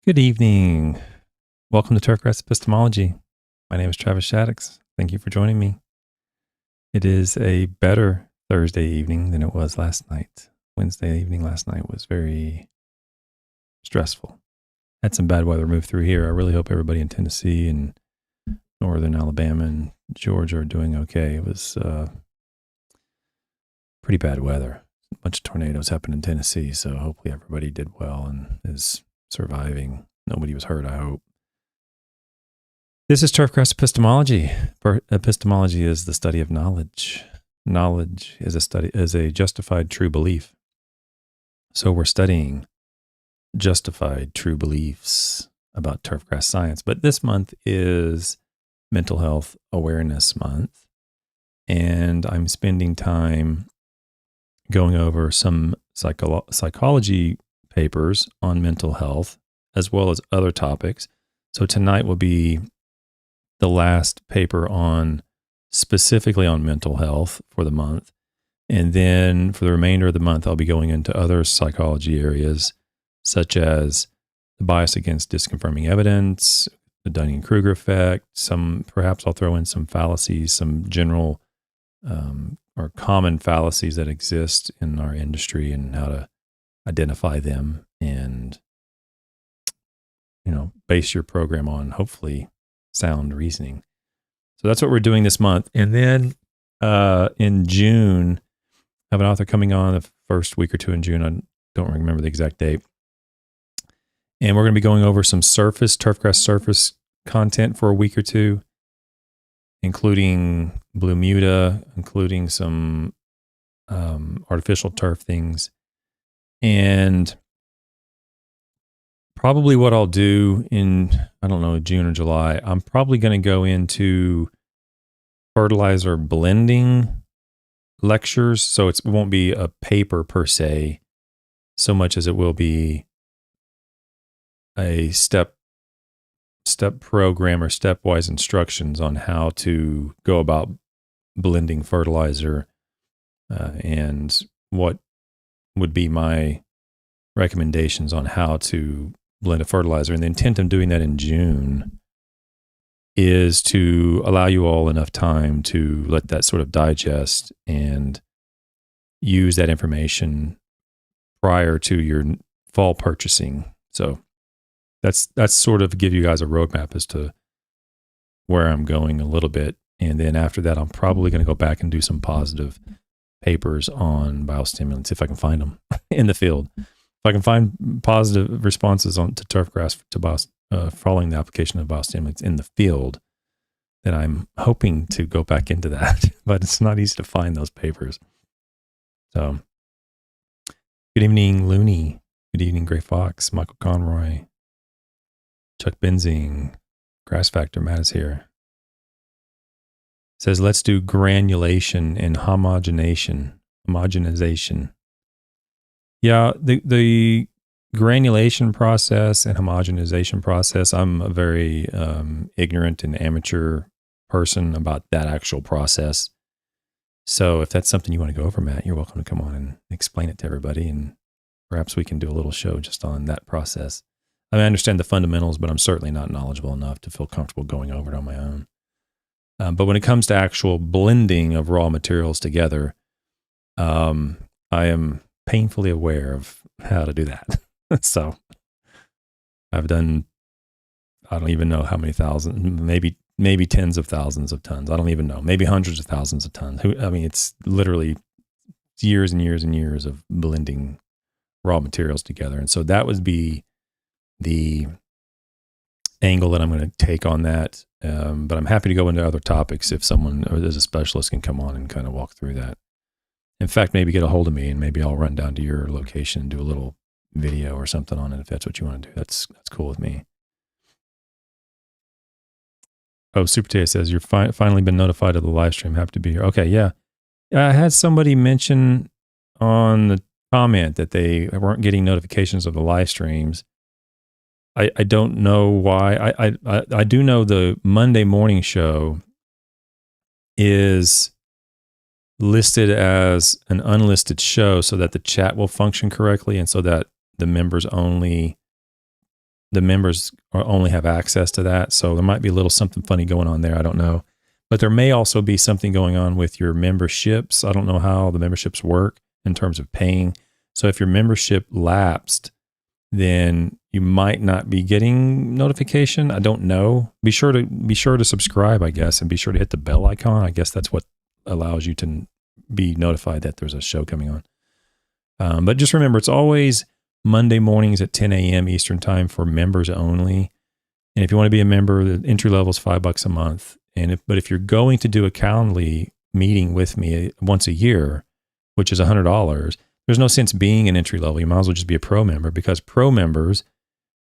Good evening. Welcome to Turfgrass Epistemology. My name is TravisShaddox. Thank you for joining me. It is a better Thursday evening than it was last night. Wednesday evening last night was very stressful. Had some bad weather move through here. I really hope everybody in Tennessee and northern Alabama and Georgia are doing okay. It was pretty bad weather. A bunch of tornadoes happened in Tennessee, so hopefully everybody did well and is surviving. Nobody was hurt, I hope. This is Turfgrass Epistemology. Epistemology is the study of knowledge. Knowledge is a justified true belief. So we're studying justified true beliefs about turfgrass science. But this month is Mental Health Awareness Month, and I'm spending time going over some psychology papers on mental health, as well as other topics. So tonight will be the last paper specifically on mental health for the month. And then for the remainder of the month, I'll be going into other psychology areas, such as the bias against disconfirming evidence, the Dunning-Kruger effect, perhaps I'll throw in some fallacies, some general or common fallacies that exist in our industry and how to identify them and, base your program on hopefully sound reasoning. So that's what we're doing this month. And then in June, I have an author coming on the first week or two in June. I don't remember the exact date. And we're going to be going over some turfgrass surface content for a week or two, including blue muta, including some artificial turf things. And probably what I'll do in, June or July, I'm probably going to go into fertilizer blending lectures. So it won't be a paper per se, so much as it will be a step program or stepwise instructions on how to go about blending fertilizer and what would be my recommendations on how to blend a fertilizer. And the intent of doing that in June is to allow you all enough time to let that sort of digest and use that information prior to your fall purchasing. So that's sort of give you guys a roadmap as to where I'm going a little bit. And then after that, I'm probably going to go back and do some positive papers on biostimulants if I can find them in the field. If I can find positive responses to turfgrass following the application of biostimulants in the field, then I'm hoping to go back into that. But it's not easy to find those papers. So, good evening, Looney. Good evening, Gray Fox, Michael Conroy, Chuck Benzing, Grass Factor. Matt is here. Says, let's do granulation and homogenization. Yeah, the granulation process and homogenization process, I'm a very ignorant and amateur person about that actual process. So if that's something you want to go over, Matt, you're welcome to come on and explain it to everybody, and perhaps we can do a little show just on that process. I mean, I understand the fundamentals, but I'm certainly not knowledgeable enough to feel comfortable going over it on my own. But when it comes to actual blending of raw materials together, I am painfully aware of how to do that. So I've done, I don't even know how many thousands, maybe tens of thousands of tons. I don't even know, maybe hundreds of thousands of tons. It's literally years and years and years of blending raw materials together. And so that would be the angle that I'm going to take on that. But I'm happy to go into other topics if someone or there's a specialist can come on and kind of walk through that. In fact, maybe get a hold of me and maybe I'll run down to your location and do a little video or something on it if that's what you want to do. That's cool with me. Oh, Super Tay says, you're finally been notified of the live stream. Have to be here. Okay, yeah. I had somebody mention on the comment that they weren't getting notifications of the live streams. I don't know why. I do know the Monday morning show is listed as an unlisted show so that the chat will function correctly and so that the members only the members only have access to that. So there might be a little something funny going on there. I don't know. But there may also be something going on with your memberships. I don't know how the memberships work in terms of paying. So if your membership lapsed, then you might not be getting notification. I don't know. Be sure to subscribe, I guess, and be sure to hit the bell icon. I guess that's what allows you to be notified that there's a show coming on. But just remember, it's always Monday mornings at 10 a.m. Eastern time for members only. And if you want to be a member, the entry level is $5 a month. But if you're going to do a Calendly meeting with me once a year, which is $100, there's no sense being an entry level. You might as well just be a pro member, because pro members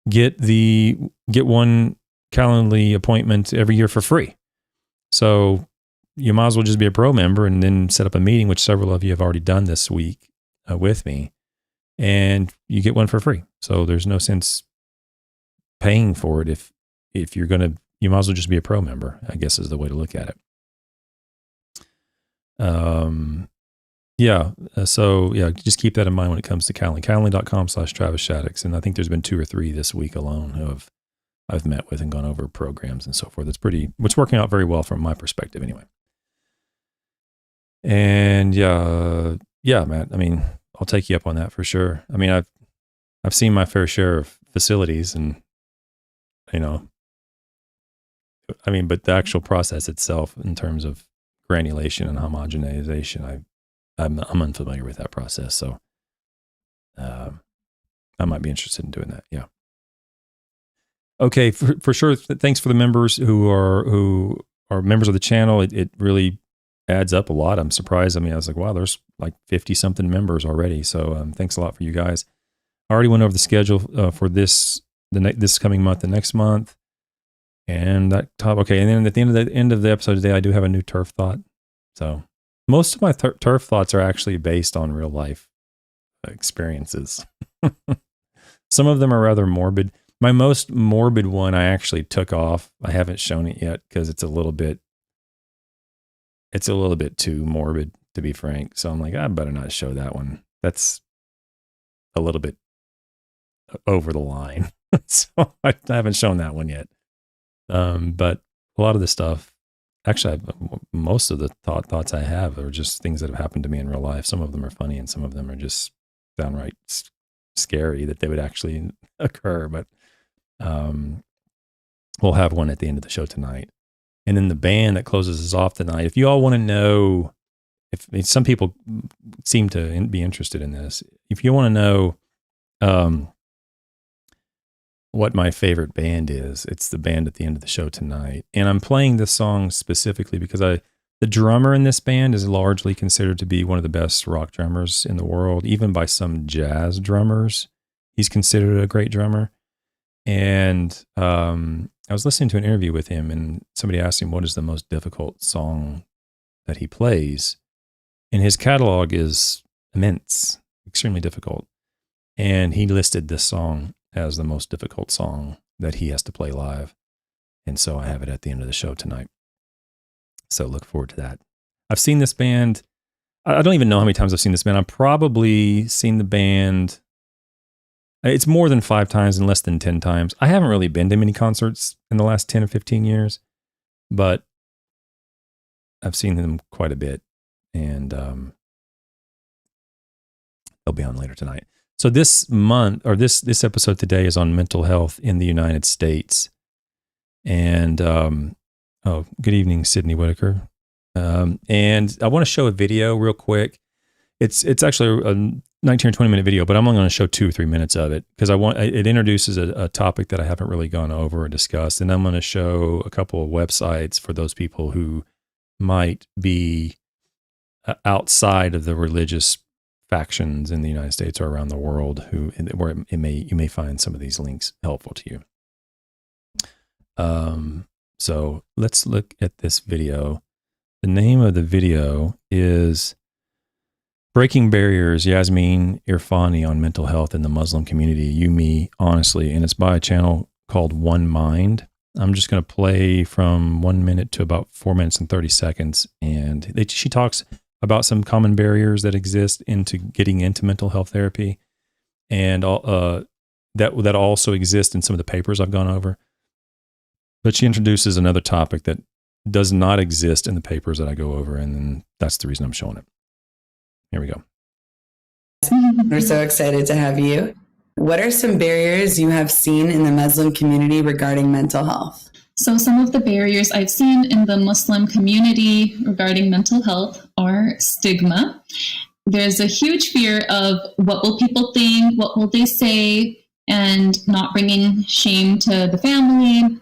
get one Calendly appointment every year for free. So you might as well just be a pro member and then set up a meeting, which several of you have already done this week with me, and you get one for free. So there's no sense paying for it if you're going to. You might as well just be a pro member, I guess, is the way to look at it. Just keep that in mind when it comes to Calendly. Calendly.com/TravisShaddox. And I think there's been 2 or 3 this week alone who I've met with and gone over programs and so forth. It's working out very well from my perspective anyway. And Matt, I mean, I'll take you up on that for sure. I mean, I've seen my fair share of facilities, and, but the actual process itself in terms of granulation and homogenization, I'm unfamiliar with that process. So I might be interested in doing that. Yeah. Okay. For sure. Thanks for the members who are members of the channel. It really adds up a lot. I'm surprised. I mean, I was like, wow, there's like 50 something members already. So thanks a lot for you guys. I already went over the schedule for this coming month and next month. And that top, okay. And then at the end of the episode today, I do have a new turf thought. So most of my turf thoughts are actually based on real life experiences. Some of them are rather morbid. My most morbid one I actually took off. I haven't shown it yet because it's a little bit too morbid, to be frank. So I'm like, I better not show that one. That's a little bit over the line. So I haven't shown that one yet. But a lot of the stuff, actually, most of the thoughts I have are just things that have happened to me in real life. Some of them are funny and some of them are just downright scary that they would actually occur. But we'll have one at the end of the show tonight. And then the band that closes us off tonight, if you all want to know, if some people seem to be interested in this, if you want to know what my favorite band is, it's the band at the end of the show tonight. And I'm playing this song specifically because the drummer in this band is largely considered to be one of the best rock drummers in the world, even by some jazz drummers. He's considered a great drummer. And I was listening to an interview with him, and somebody asked him what is the most difficult song that he plays. And his catalog is immense, extremely difficult. And he listed this song as the most difficult song that he has to play live. And so I have it at the end of the show tonight. So look forward to that. I've seen this band. I don't even know how many times I've seen this band. I've probably seen the band. It's more than 5 times and less than 10 times. I haven't really been to many concerts in the last 10 or 15 years, but I've seen them quite a bit. And they'll be on later tonight. So this month, or this episode today, is on mental health in the United States. And good evening, Sydney Whitaker. And I want to show a video real quick. It's actually a 19 or 20 minute video, but I'm only going to show 2 or 3 minutes of it because it introduces a topic that I haven't really gone over or discussed. And I'm going to show a couple of websites for those people who might be outside of the religious factions in the United States or around the world where you may find some of these links helpful to you. So let's look at this video. The name of the video is Breaking Barriers, Yasmin Irfani on Mental Health in the Muslim Community, You, Me, Honestly, and it's by a channel called One Mind. I'm just going to play from 1 minute to about 4 minutes and 30 seconds. And she talks about some common barriers that exist into getting into mental health therapy. And that also exist in some of the papers I've gone over. But she introduces another topic that does not exist in the papers that I go over, and then that's the reason I'm showing it. Here we go. We're so excited to have you. What are some barriers you have seen in the Muslim community regarding mental health? So some of the barriers I've seen in the Muslim community regarding mental health are stigma. There's a huge fear of what will people think, what will they say, and not bringing shame to the family,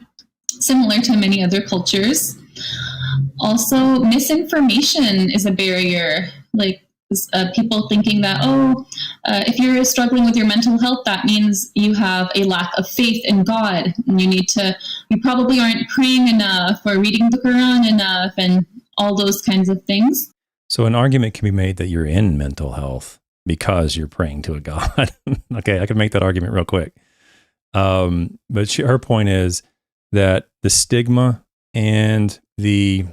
similar to many other cultures. Also, misinformation is a barrier, like people thinking that, if you're struggling with your mental health, that means you have a lack of faith in God, and you probably aren't praying enough or reading the Quran enough, and all those kinds of things. So an argument can be made that you're in mental health because you're praying to a God. Okay, I could make that argument real quick. But her point is that the stigma and the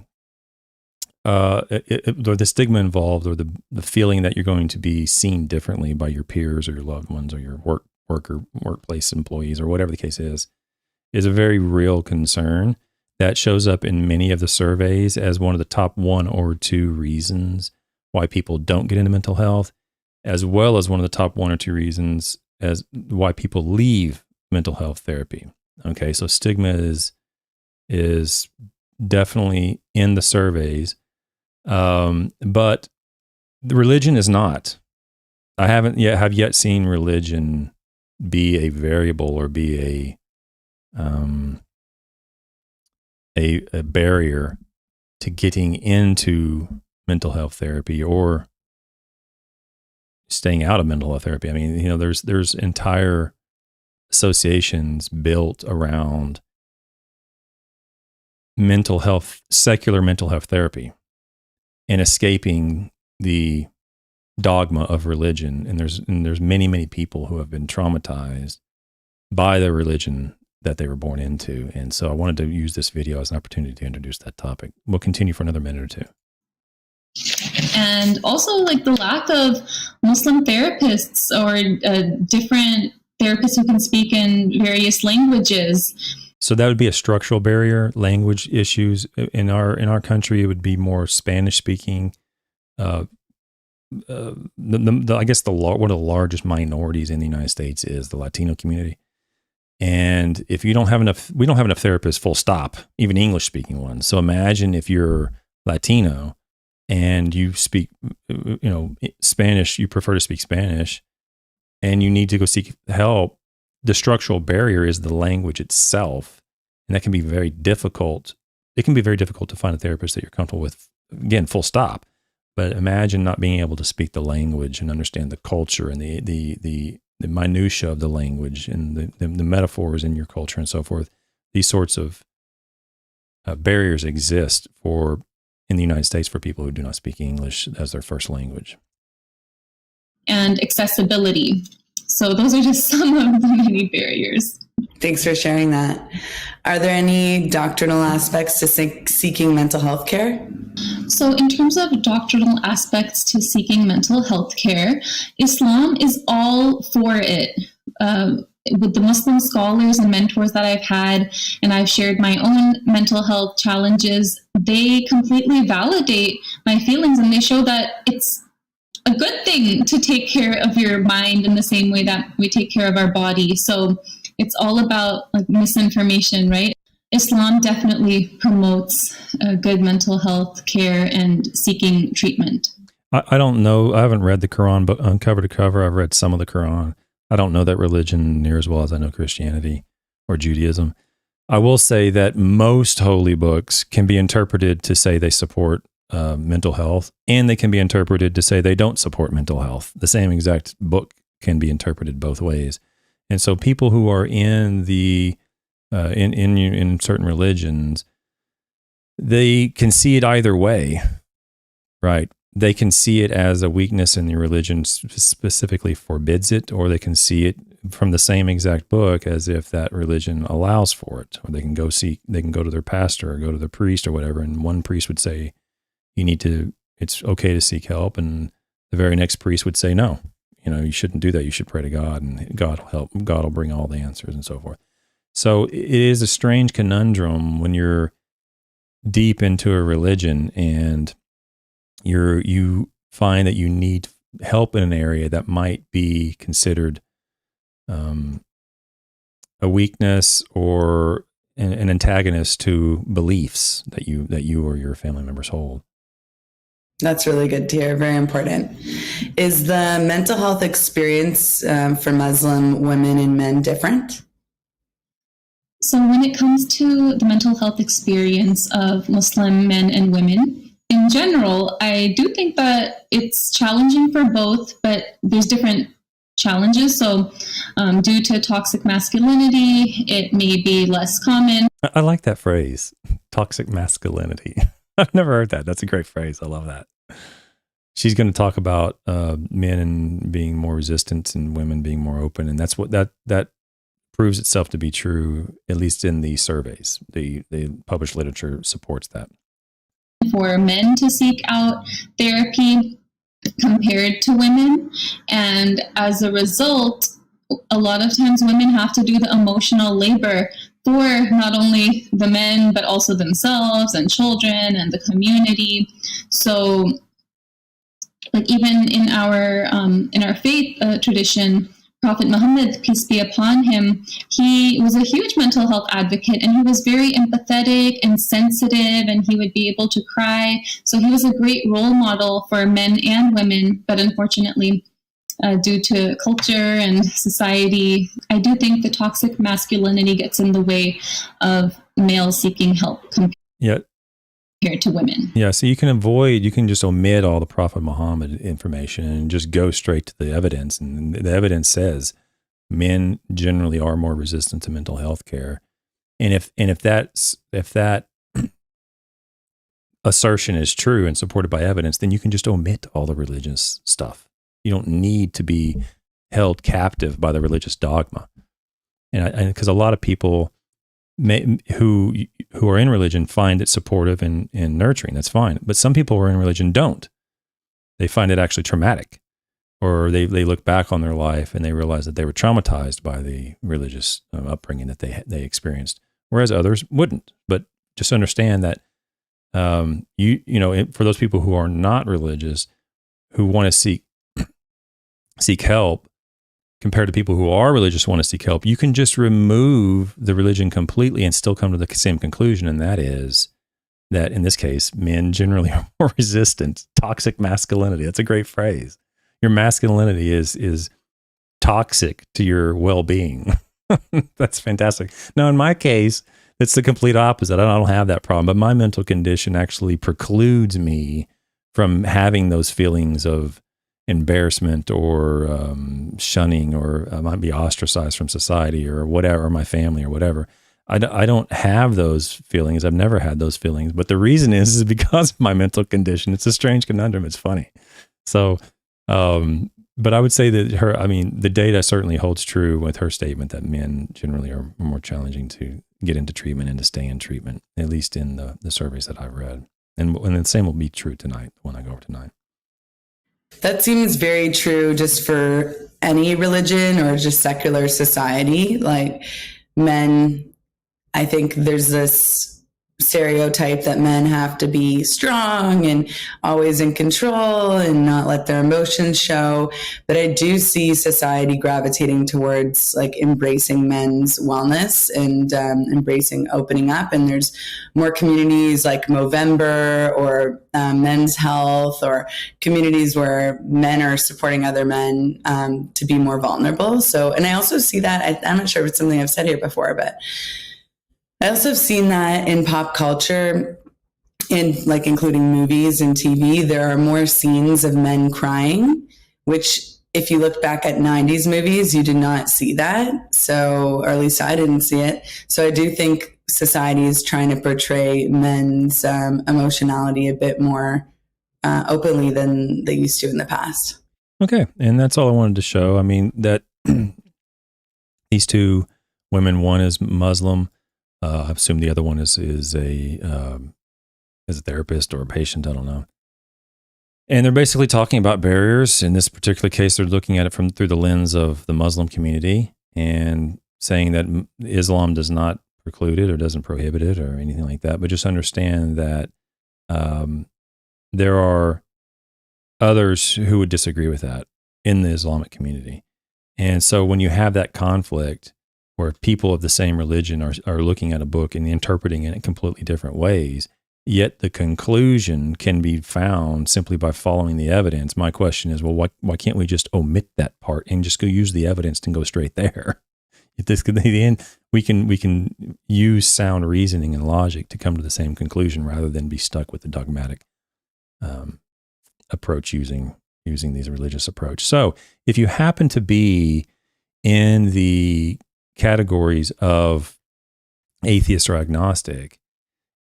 stigma involved, or the feeling that you're going to be seen differently by your peers or your loved ones or your workplace employees or whatever the case is a very real concern that shows up in many of the surveys as one of the top 1 or 2 reasons why people don't get into mental health, as well as one of the top 1 or 2 reasons as why people leave mental health therapy. Okay, so stigma is definitely in the surveys. But the religion is not. I have yet seen religion be a variable or be a barrier to getting into mental health therapy or staying out of mental health therapy. I mean, there's entire associations built around mental health, secular mental health therapy, and escaping the dogma of religion. And there's many people who have been traumatized by the religion that they were born into. And so I wanted to use this video as an opportunity to introduce that topic. We'll continue for another minute or two. And also, like, the lack of Muslim therapists or different therapists who can speak in various languages. So that would be a structural barrier. Language issues in our country, it would be more Spanish speaking. I guess one of the largest minorities in the United States is the Latino community. And if we don't have enough therapists, full stop, even English speaking ones. So imagine if you're Latino and you speak, Spanish, you prefer to speak Spanish, and you need to go seek help. The structural barrier is the language itself, and that can be very difficult. It can be very difficult to find a therapist that you're comfortable with. Again, full stop. But imagine not being able to speak the language and understand the culture and the minutia of the language and the metaphors in your culture and so forth. These sorts of barriers exist in the United States for people who do not speak English as their first language. And accessibility. So those are just some of the many barriers. Thanks for sharing that. Are there any doctrinal aspects to seeking mental health care? So in terms of doctrinal aspects to seeking mental health care, Islam is all for it. With the Muslim scholars and mentors that I've had, and I've shared my own mental health challenges, they completely validate my feelings, and they show that it's a good thing to take care of your mind in the same way that we take care of our body. So it's all about, like, misinformation, right? Islam definitely promotes good mental health care and seeking treatment. I don't know. I haven't read the Quran, but on cover to cover, I've read some of the Quran. I don't know that religion near as well as I know Christianity or Judaism. I will say that most holy books can be interpreted to say they support mental health, and they can be interpreted to say they don't support mental health. The same exact book can be interpreted both ways. And so people who are in the in certain religions, they can see it either way, right? They can see it as a weakness and the religion specifically forbids it, or they can see it from the same exact book as if that religion allows for it. Or they can go to their pastor or go to their priest or whatever, and one priest would say, it's okay to seek help, and the very next priest would say, no, you shouldn't do that. You should pray to God, and God will help. God will bring all the answers and so forth. So it is a strange conundrum when you're deep into a religion and you find that you need help in an area that might be considered a weakness or an antagonist to beliefs that you or your family members hold. That's really good to hear. Very important. Is the mental health experience for Muslim women and men different? So when it comes to the mental health experience of Muslim men and women, in general, I do think that it's challenging for both, but there's different challenges. So due to toxic masculinity, it may be less common. I like that phrase, toxic masculinity. I've never heard that. That's a great phrase. I love that. She's going to talk about men and being more resistant and women being more open. And that's what that proves itself to be true, at least in the surveys. The published literature supports that. For men to seek out therapy compared to women. And as a result, a lot of times women have to do the emotional labor for not only the men, but also themselves and children and the community. So like even in our faith tradition, Prophet Muhammad, peace be upon him, he was a huge mental health advocate, and he was very empathetic and sensitive, and he would be able to cry. So he was a great role model for men and women, but unfortunately, due to culture and society, I do think the toxic masculinity gets in the way of males seeking help compared to women. Yeah, so you can just omit all the Prophet Muhammad information and just go straight to the evidence. And the evidence says men generally are more resistant to mental health care. And if that assertion is true and supported by evidence, then you can just omit all the religious stuff. You don't need to be held captive by the religious dogma. And because a lot of people who are in religion find it supportive and nurturing. That's fine. But some people who are in religion don't. They find it actually traumatic, or they look back on their life and they realize that they were traumatized by the religious upbringing that they experienced, whereas others wouldn't. But just understand that for those people who are not religious, who want to seek help, compared to people who are religious want to seek help, you can just remove the religion completely and still come to the same conclusion, and that is that in this case, men generally are more resistant. Toxic masculinity. That's a great phrase. Your masculinity is toxic to your well-being. That's fantastic. Now, in my case, it's the complete opposite. I don't have that problem, but my mental condition actually precludes me from having those feelings of embarrassment or shunning, or I might be ostracized from society or whatever, or my family or whatever. I don't have those feelings. I've never had those feelings. But the reason is because of my mental condition. It's a strange conundrum. It's funny. So, but I would say that the data certainly holds true with her statement that men generally are more challenging to get into treatment and to stay in treatment, at least in the surveys that I've read. And the same will be true tonight when I go over tonight. That seems very true just for any religion or just secular society. Like men, I think there's this stereotype that men have to be strong and always in control and not let their emotions show. But I do see society gravitating towards like embracing men's wellness and embracing opening up. And there's more communities like Movember or Men's Health, or communities where men are supporting other men to be more vulnerable. So, and I also see that, I'm not sure if it's something I've said here before, but I also have seen that in pop culture, including movies and TV, there are more scenes of men crying, which if you look back at 90s movies, you did not see that. So, or at least I didn't see it. So I do think society is trying to portray men's emotionality a bit more openly than they used to in the past. Okay. And that's all I wanted to show. I mean, that these two women, one is Muslim. I assume the other one is a therapist or a patient. I don't know. And they're basically talking about barriers. In this particular case, they're looking at it through the lens of the Muslim community and saying that Islam does not preclude it or doesn't prohibit it or anything like that. But just understand that there are others who would disagree with that in the Islamic community. And so when you have that conflict where people of the same religion are looking at a book and interpreting it in completely different ways, yet the conclusion can be found simply by following the evidence. My question is, well, why can't we just omit that part and just go use the evidence and go straight there? If this could be the end, we can use sound reasoning and logic to come to the same conclusion rather than be stuck with the dogmatic approach using these religious approach. So if you happen to be in the categories of atheist or agnostic,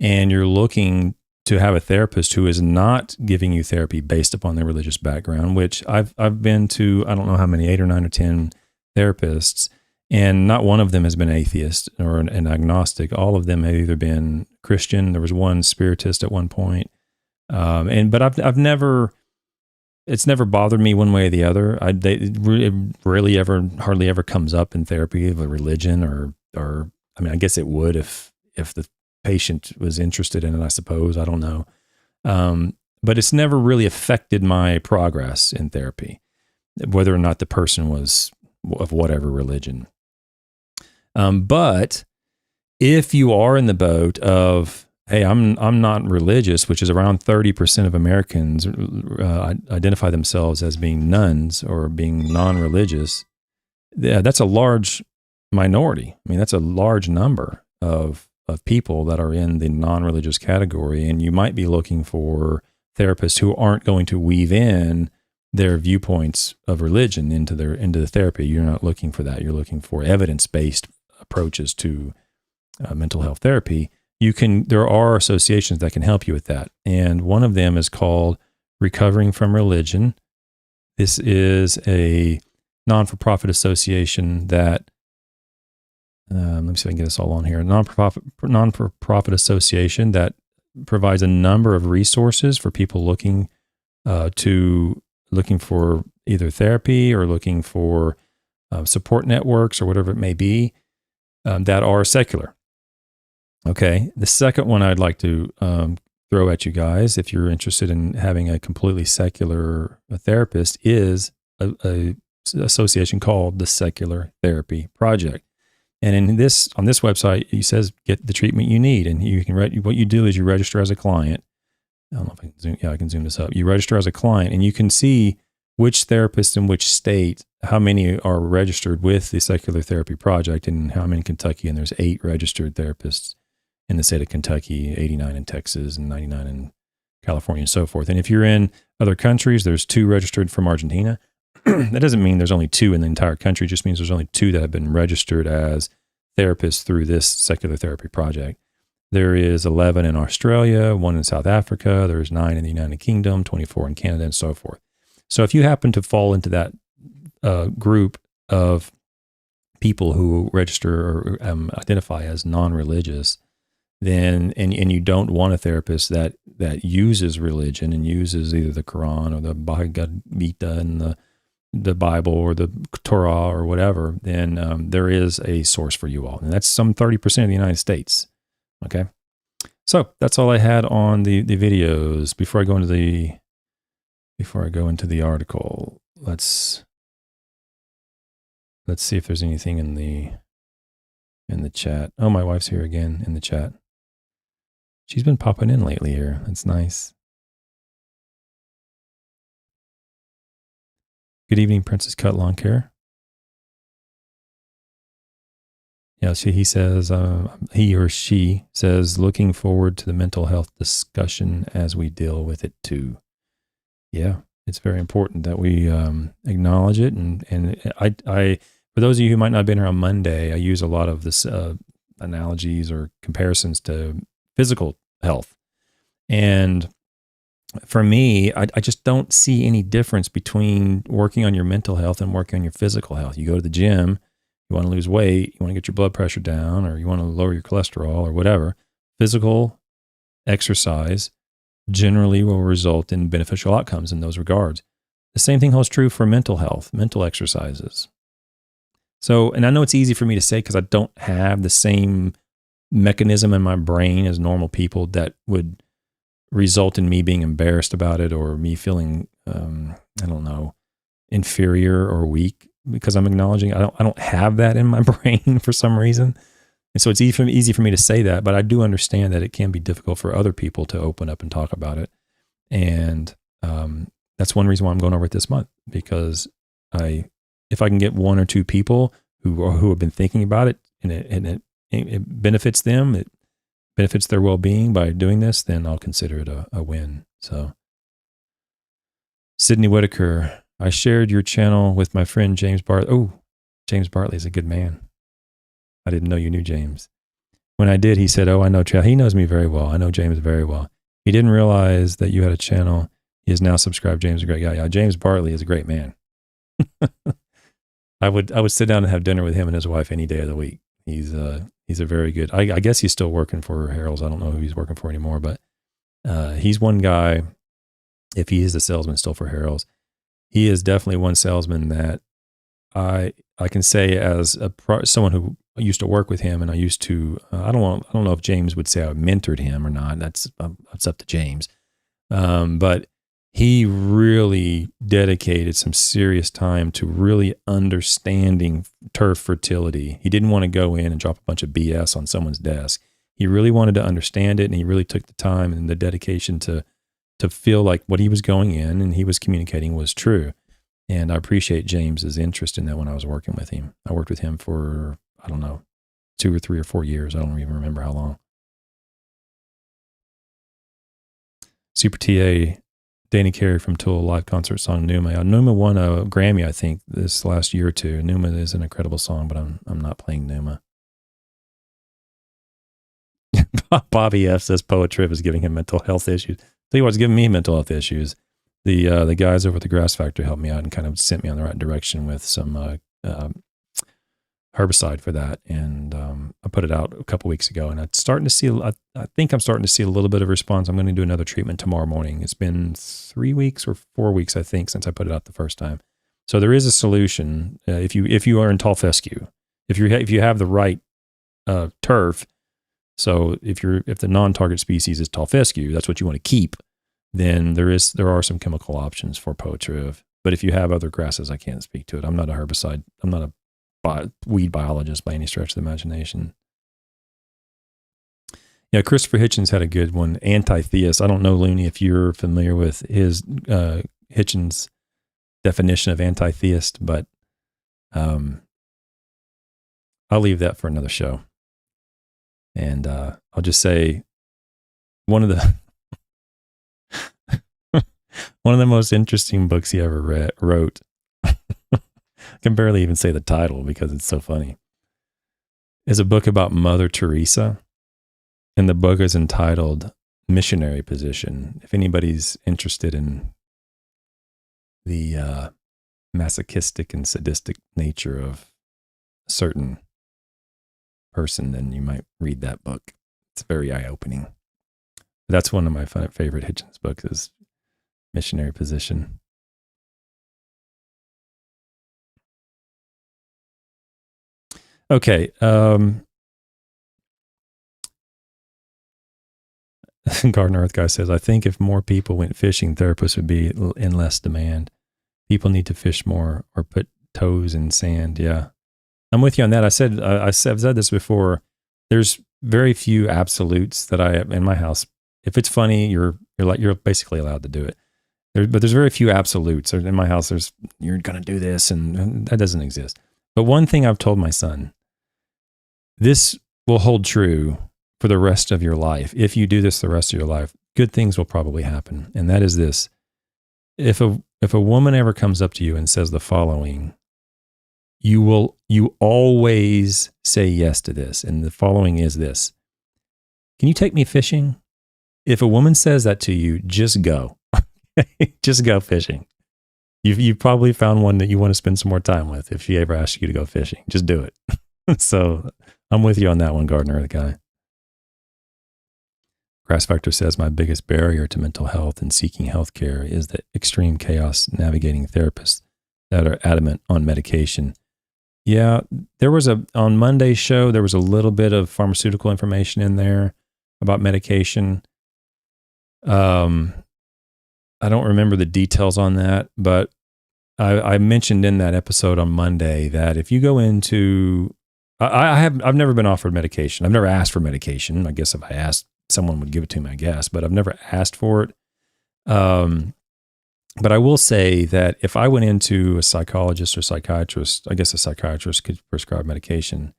and you're looking to have a therapist who is not giving you therapy based upon their religious background, which I've been to, I don't know how many, 8 or 9 or 10 therapists, and not one of them has been atheist or an agnostic. All of them have either been Christian. There was one spiritist at one point. But I've never, it's never bothered me one way or the other. It hardly ever comes up in therapy of a religion or I mean, I guess it would if the patient was interested in it, I suppose. I don't know. But it's never really affected my progress in therapy, whether or not the person was of whatever religion. But if you are in the boat of, hey, I'm not religious, which is around 30% of Americans identify themselves as being nuns or being non-religious, that's a large minority. I mean, that's a large number of people that are in the non-religious category, and you might be looking for therapists who aren't going to weave in their viewpoints of religion into the therapy. You're not looking for that. You're looking for evidence-based approaches to mental health therapy. There are associations that can help you with that, and one of them is called Recovering from Religion. This is a non-for-profit association that let me see if I can get this all on here. A non-for-profit association that provides a number of resources for people looking for either therapy or looking for support networks or whatever it may be that are secular. Okay. The second one I'd like to throw at you guys, if you're interested in having a completely secular therapist, is a association called the Secular Therapy Project. And on this website, it says get the treatment you need, and you can what you do is you register as a client. I don't know if I can zoom. Yeah, I can zoom this up. You register as a client, and you can see which therapist in which state, how many are registered with the Secular Therapy Project, and how many in Kentucky. And there's 8 registered therapists in the state of Kentucky, 89 in Texas, and 99 in California, and so forth. And if you're in other countries, there's 2 registered from Argentina. That doesn't mean there's only 2 in the entire country. It just means there's only 2 that have been registered as therapists through this Secular Therapy Project. There is 11 in Australia, 1 in South Africa, there's 9 in the United Kingdom, 24 in Canada, and so forth. So if you happen to fall into that group of people who register or identify as non-religious, then and you don't want a therapist that uses religion and uses either the Quran or the Bhagavad Gita and the Bible or the Torah or whatever, then there is a source for you all. And that's some 30% of the United States. Okay. So that's all I had on the videos. Before I go into the article, let's see if there's anything in the chat. Oh, my wife's here again in the chat. She's been popping in lately here. That's nice. Good evening, Princess Cut Lawn Care. Yeah, he says, he or she says, looking forward to the mental health discussion as we deal with it too. Yeah, it's very important that we acknowledge it. And I, for those of you who might not have been here on Monday, I use a lot of this analogies or comparisons to physical health. And for me, I just don't see any difference between working on your mental health and working on your physical health. You go to the gym, you want to lose weight, you want to get your blood pressure down, or you want to lower your cholesterol or whatever. Physical exercise generally will result in beneficial outcomes in those regards. The same thing holds true for mental health, mental exercises. So, and I know it's easy for me to say because I don't have the same mechanism in my brain as normal people that would result in me being embarrassed about it or me feeling, I don't know, inferior or weak because I'm acknowledging I don't have that in my brain for some reason. And so it's easy for me to say that, but I do understand that it can be difficult for other people to open up and talk about it. And that's one reason why I'm going over it this month, because if I can get one or two people who have been thinking about it and it benefits them, it benefits their well-being by doing this, then I'll consider it a win. So Sydney Whitaker, I shared your channel with my friend James Bartley. Oh, James Bartley is a good man. I didn't know you knew James. When I did, he said, oh, I know Trav. He knows me very well. I know James very well. He didn't realize that you had a channel. He is now subscribed. James is a great guy. Yeah, James Bartley is a great man. I would sit down and have dinner with him and his wife any day of the week. He's a very good, I guess he's still working for Harold's. I don't know who he's working for anymore, but he's one guy, if he is the salesman still for Harold's, he is definitely one salesman that I can say as someone who used to work with him, and I used to, I don't know if James would say I mentored him or not. That's up to James. But he really dedicated some serious time to really understanding turf fertility. He didn't want to go in and drop a bunch of BS on someone's desk. He really wanted to understand it, and he really took the time and the dedication to feel like what he was going in and he was communicating was true. And I appreciate James's interest in that when I was working with him. I worked with him for, I don't know, 2 or 3 or 4 years. I don't even remember how long. Super TA, Danny Carey from Tool, live concert song Numa. Numa won a Grammy, I think, this last year or two. Numa is an incredible song, but I'm not playing Numa. Bobby F says Poetry is giving him mental health issues. Tell you what's giving me mental health issues. The guys over at the Grass Factory helped me out and kind of sent me on the right direction with some herbicide for that. And I put it out a couple weeks ago, and it's starting to see, I think I'm starting to see a little bit of response. I'm going to do another treatment tomorrow morning. It's been 3 weeks or 4 weeks, I think, since I put it out the first time. So there is a solution. If you are in tall fescue, if you have the right turf, so if the non-target species is tall fescue, that's what you want to keep, then there are some chemical options for Potriv. But if you have other grasses, I can't speak to it. I'm not a herbicide. I'm not a weed biologist by any stretch of the imagination. Yeah, Christopher Hitchens had a good one, anti-theist. I don't know, Looney, if you're familiar with his Hitchens' definition of anti-theist, but I'll leave that for another show. And I'll just say one of the most interesting books he ever wrote. I can barely even say the title because it's so funny. Is a book about Mother Teresa, and the book is entitled Missionary Position. If anybody's interested in the masochistic and sadistic nature of a certain person, then you might read that book. It's very eye-opening. That's one of my favorite Hitchens books is Missionary Position. Okay. Garden Earth Guy says, I think if more people went fishing, therapists would be in less demand. People need to fish more or put toes in sand. Yeah. I'm with you on that. I've said this before. There's very few absolutes that I have in my house. If it's funny, you're basically allowed to do it. But there's very few absolutes. In my house, you're going to do this, and that doesn't exist. But one thing I've told my son, this will hold true for the rest of your life. If you do this the rest of your life, good things will probably happen. And that is this. If a woman ever comes up to you and says the following, you always say yes to this. And the following is this. Can you take me fishing? If a woman says that to you, just go. Just go fishing. You've probably found one that you want to spend some more time with if she ever asks you to go fishing. Just do it. So I'm with you on that one, Gardener, the guy. Crass Factor says, my biggest barrier to mental health and seeking healthcare is the extreme chaos navigating therapists that are adamant on medication. Yeah, on Monday's show, there was a little bit of pharmaceutical information in there about medication. I don't remember the details on that, but I mentioned in that episode on Monday that if you go into, I've never been offered medication. I've never asked for medication. I guess if I asked, someone would give it to me, I guess, but I've never asked for it. But I will say that if I went into a psychologist or psychiatrist, I guess a psychiatrist could prescribe medication,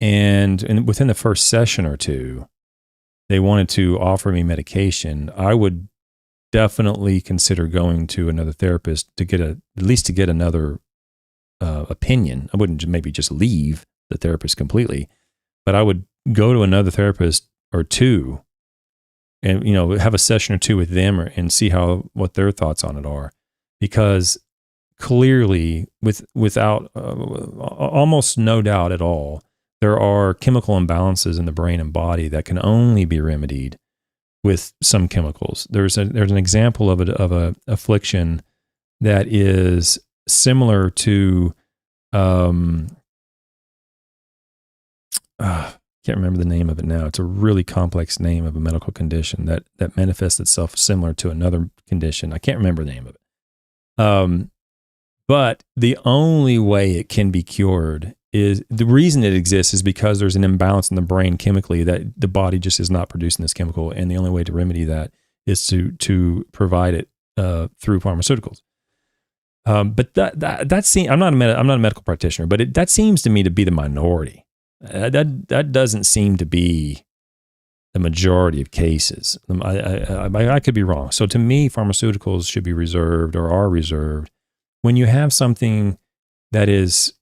and within the first session or two, they wanted to offer me medication, I would definitely consider going to another therapist to get at least to get another opinion. I wouldn't maybe just leave the therapist completely, but I would go to another therapist or two and, have a session or two with them and see what their thoughts on it are. Because clearly, without almost no doubt at all, there are chemical imbalances in the brain and body that can only be remedied with some chemicals. There's an example of a affliction that is similar to can't remember the name of it now. It's a really complex name of a medical condition that manifests itself similar to another condition. I can't remember the name of it. But the only way it can be cured is, the reason it exists is because there's an imbalance in the brain chemically that the body just is not producing this chemical. And the only way to remedy that is to provide it through pharmaceuticals. But that seems, I'm not a medical practitioner, but that seems to me to be the minority. That doesn't seem to be the majority of cases. I could be wrong. So to me, pharmaceuticals should be reserved or are reserved when you have something that is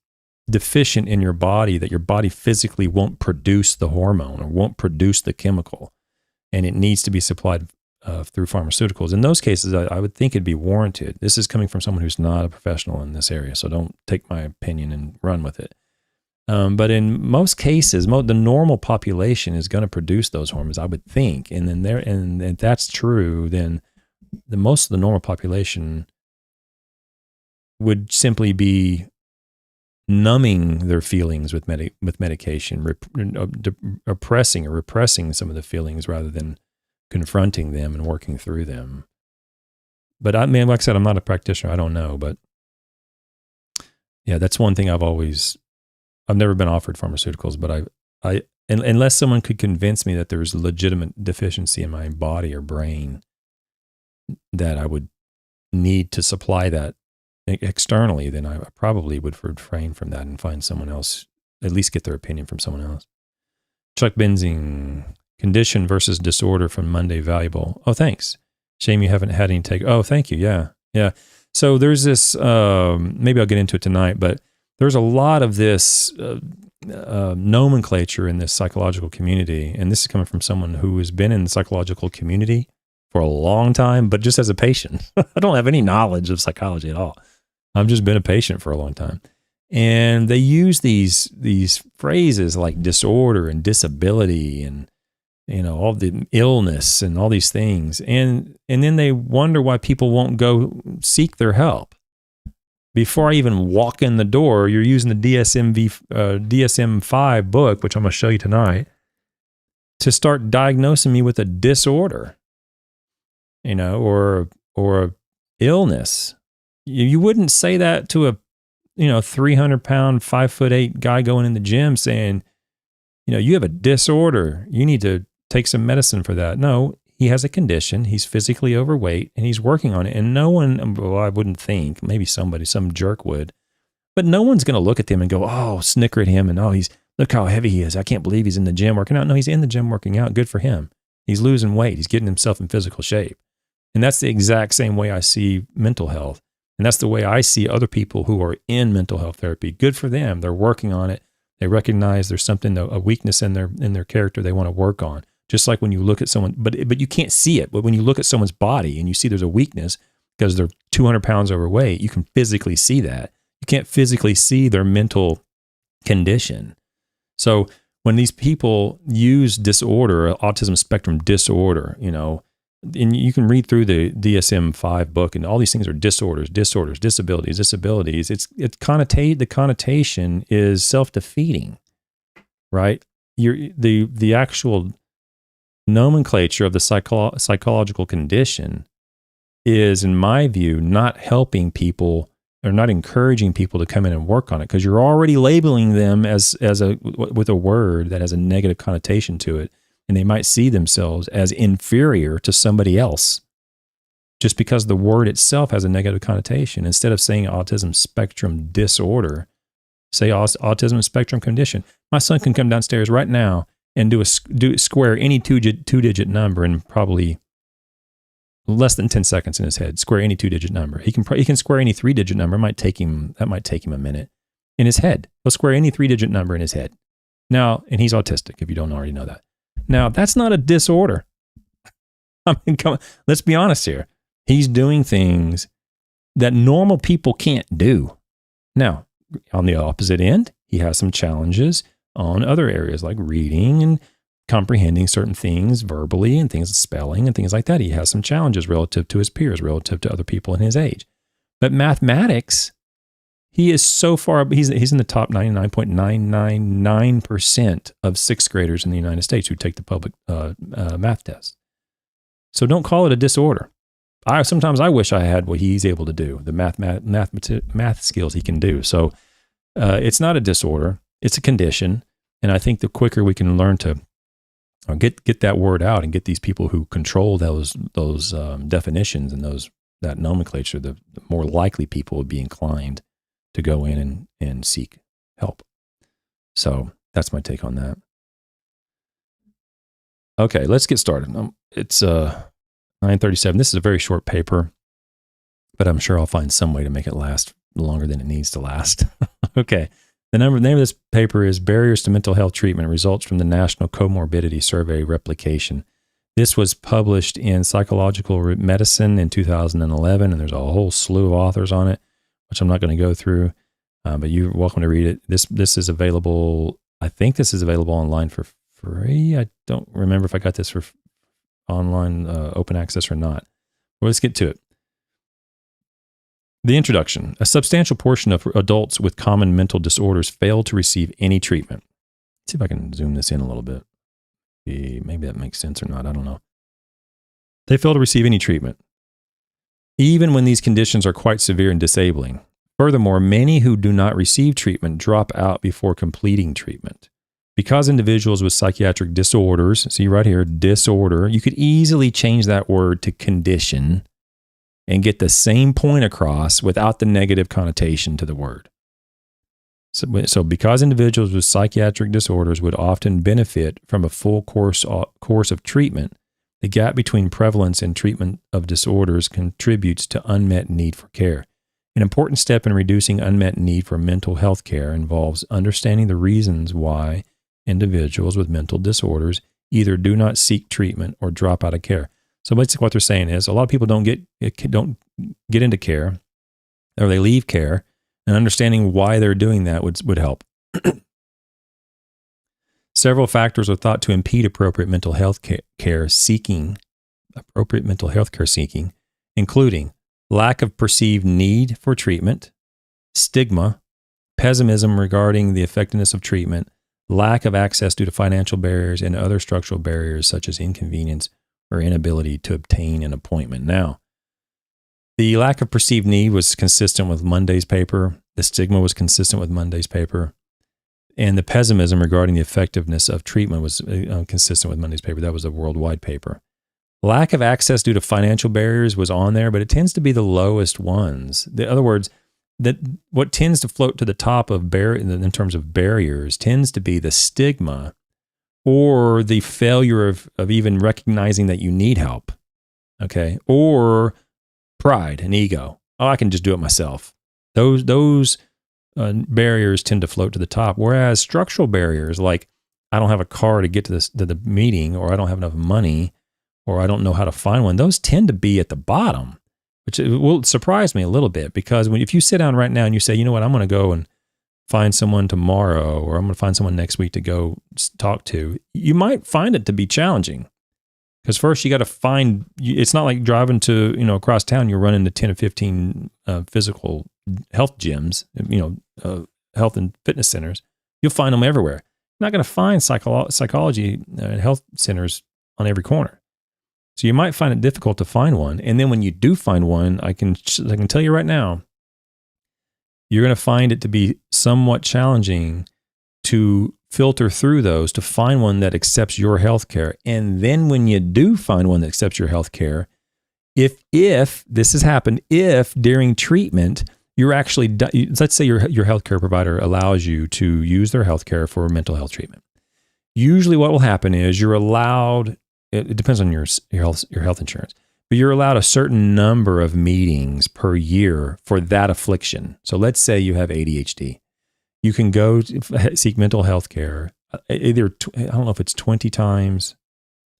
deficient in your body, that your body physically won't produce the hormone or won't produce the chemical, and it needs to be supplied through pharmaceuticals. In those cases, I would think it'd be warranted. This is coming from someone who's not a professional in this area, so don't take my opinion and run with it. But in most cases, the normal population is going to produce those hormones, I would think. And then and if that's true, then most of the normal population would simply be numbing their feelings with medication, oppressing or repressing some of the feelings rather than confronting them and working through them. But like I said, I'm not a practitioner. I don't know. But yeah, that's one thing I've never been offered pharmaceuticals, but unless someone could convince me that there's a legitimate deficiency in my body or brain that I would need to supply that externally, then I probably would refrain from that and find someone else, at least get their opinion from someone else. Chuck Benzing, condition versus disorder from Monday valuable. Oh, thanks. Shame you haven't had any take. Oh, thank you. Yeah. So there's this, maybe I'll get into it tonight, but there's a lot of this nomenclature in this psychological community, and this is coming from someone who has been in the psychological community for a long time, but just as a patient. I don't have any knowledge of psychology at all. I've just been a patient for a long time. And they use these phrases like disorder and disability and all the illness and all these things. And then they wonder why people won't go seek their help. Before I even walk in the door, you're using the DSM-5 book, which I'm going to show you tonight, to start diagnosing me with a disorder, or a illness. You wouldn't say that to a 300-pound, 5'8" guy going in the gym saying, you have a disorder. You need to take some medicine for that. No, he has a condition. He's physically overweight and he's working on it. And no one, well, I wouldn't think, maybe some jerk would, but no one's going to look at them and go, oh, snicker at him. And look how heavy he is. I can't believe he's in the gym working out. No, he's in the gym working out. Good for him. He's losing weight. He's getting himself in physical shape. And that's the exact same way I see mental health. And that's the way I see other people who are in mental health therapy. Good for them. They're working on it. They recognize there's something, a weakness in their character they want to work on. Just like when you look at someone, but you can't see it. But when you look at someone's body and you see there's a weakness because they're 200 pounds overweight, you can physically see that. You can't physically see their mental condition. So when these people use disorder, autism spectrum disorder, and you can read through the DSM-5 book, and all these things are disorders, disabilities. The connotation is self-defeating, right? The actual nomenclature of the psychological condition is, in my view, not helping people or not encouraging people to come in and work on it, because you're already labeling them with a word that has a negative connotation to it, and they might see themselves as inferior to somebody else just because the word itself has a negative connotation. Instead of saying autism spectrum disorder, say autism spectrum condition. My son can come downstairs right now and square any two-digit number in probably less than 10 seconds in his head. Square any two-digit number. He can square any three-digit number. That might take him a minute. In his head, he'll square any three-digit number in his head. Now, and he's autistic, if you don't already know that. Now, that's not a disorder. I mean, let's be honest here. He's doing things that normal people can't do. Now, on the opposite end, he has some challenges on other areas like reading and comprehending certain things verbally and things, spelling and things like that. He has some challenges relative to his peers, relative to other people in his age. But mathematics, he is so far, he's in the top 99.999% of sixth graders in the United States who take the public math test. So don't call it a disorder. Sometimes I wish I had what he's able to do, the math skills he can do. So it's not a disorder, it's a condition. And I think the quicker we can learn to get that word out and get these people who control those definitions and that nomenclature, the more likely people would be inclined to go in and seek help. So that's my take on that. Okay, let's get started. It's 9:37. This is a very short paper, but I'm sure I'll find some way to make it last longer than it needs to last. Okay. The name of this paper is Barriers to Mental Health Treatment, Results from the National Comorbidity Survey Replication. This was published in Psychological Medicine in 2011, and there's a whole slew of authors on it, which I'm not going to go through, but you're welcome to read it. This is available, I think this is available online for free. I don't remember if I got this for online open access or not. Well, let's get to it. The introduction. A substantial portion of adults with common mental disorders fail to receive any treatment. Let's see if I can zoom this in a little bit. Maybe that makes sense or not. I don't know. They fail to receive any treatment, even when these conditions are quite severe and disabling. Furthermore, many who do not receive treatment drop out before completing treatment. Because individuals with psychiatric disorders, see right here, disorder, you could easily change that word to condition and get the same point across without the negative connotation to the word. So because individuals with psychiatric disorders would often benefit from a full course of treatment, the gap between prevalence and treatment of disorders contributes to unmet need for care. An important step in reducing unmet need for mental health care involves understanding the reasons why individuals with mental disorders either do not seek treatment or drop out of care. So basically what they're saying is a lot of people don't get into care, or they leave care, and understanding why they're doing that would help. Several factors are thought to impede appropriate mental health care seeking, including lack of perceived need for treatment, stigma, pessimism regarding the effectiveness of treatment, lack of access due to financial barriers, and other structural barriers such as inconvenience or inability to obtain an appointment. Now, the lack of perceived need was consistent with Monday's paper. The stigma was consistent with Monday's paper. And the pessimism regarding the effectiveness of treatment was consistent with Monday's paper. That was a worldwide paper. Lack of access due to financial barriers was on there, but it tends to be the lowest ones. In other words, that what tends to float to the top of in terms of barriers tends to be the stigma or the failure of even recognizing that you need help, okay? Or pride and ego. Oh, I can just do it myself. Those barriers tend to float to the top, whereas structural barriers like I don't have a car to get to the meeting, or I don't have enough money, or I don't know how to find one, those tend to be at the bottom, which will surprise me a little bit, because if you sit down right now and you say, you know what, I'm going to go and find someone tomorrow, or I'm going to find someone next week to go talk to, you might find it to be challenging. Because first you got to find, it's not like driving to, across town, you're running to 10 or 15 physical health gyms, health and fitness centers. You'll find them everywhere. You're not going to find psychology and health centers on every corner. So you might find it difficult to find one. And then when you do find one, I can tell you right now, you're going to find it to be somewhat challenging to filter through those to find one that accepts your healthcare. And then when you do find one that accepts your healthcare, if this has happened, if during treatment, you're actually, let's say your healthcare provider allows you to use their healthcare for mental health treatment. Usually what will happen is you're allowed, it depends on your health insurance, but you're allowed a certain number of meetings per year for that affliction. So let's say you have ADHD. You can go seek mental health care either, I don't know if it's 20 times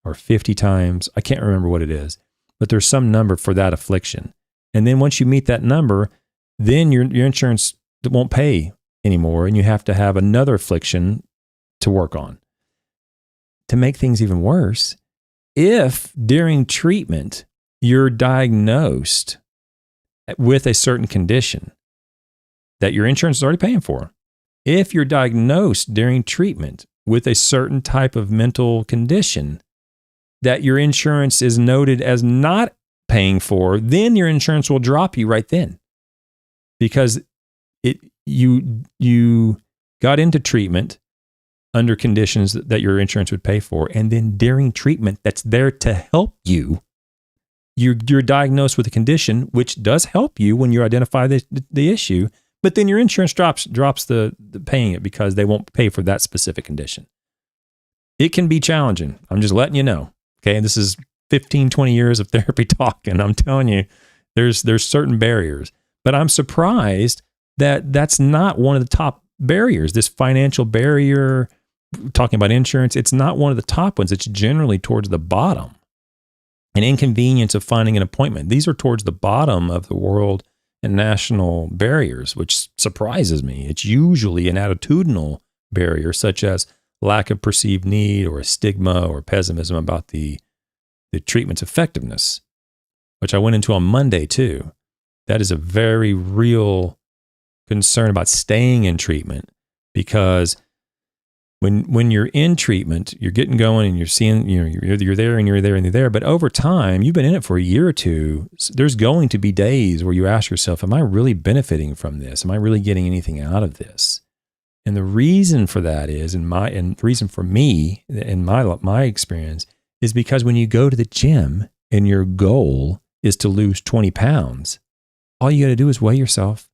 or 50 times. I can't remember what it is, but there's some number for that affliction. And then once you meet that number, then your insurance won't pay anymore, and you have to have another affliction to work on. To make things even worse, if during treatment you're diagnosed with a certain condition that your insurance is already paying for, if you're diagnosed during treatment with a certain type of mental condition that your insurance is noted as not paying for, then your insurance will drop you right then. Because you got into treatment under conditions that your insurance would pay for, and then during treatment that's there to help you, you're diagnosed with a condition which does help you when you identify the issue, but then your insurance drops the paying it because they won't pay for that specific condition. It can be challenging. I'm just letting you know. Okay, this is 15, 20 years of therapy talk, and I'm telling you, there's certain barriers. But I'm surprised that that's not one of the top barriers. This financial barrier, talking about insurance, it's not one of the top ones. It's generally towards the bottom. An inconvenience of finding an appointment. These are towards the bottom of the world and national barriers, which surprises me. It's usually an attitudinal barrier, such as lack of perceived need or a stigma or pessimism about the treatment's effectiveness, which I went into on Monday too. That is a very real concern about staying in treatment, because when you're in treatment, you're getting going and you're seeing, you're there and you're there and you're there. But over time, you've been in it for a year or two. There's going to be days where you ask yourself, am I really benefiting from this? Am I really getting anything out of this? And the reason for that is, and the reason for me in my experience is because when you go to the gym and your goal is to lose 20 pounds, all you got to do is weigh yourself.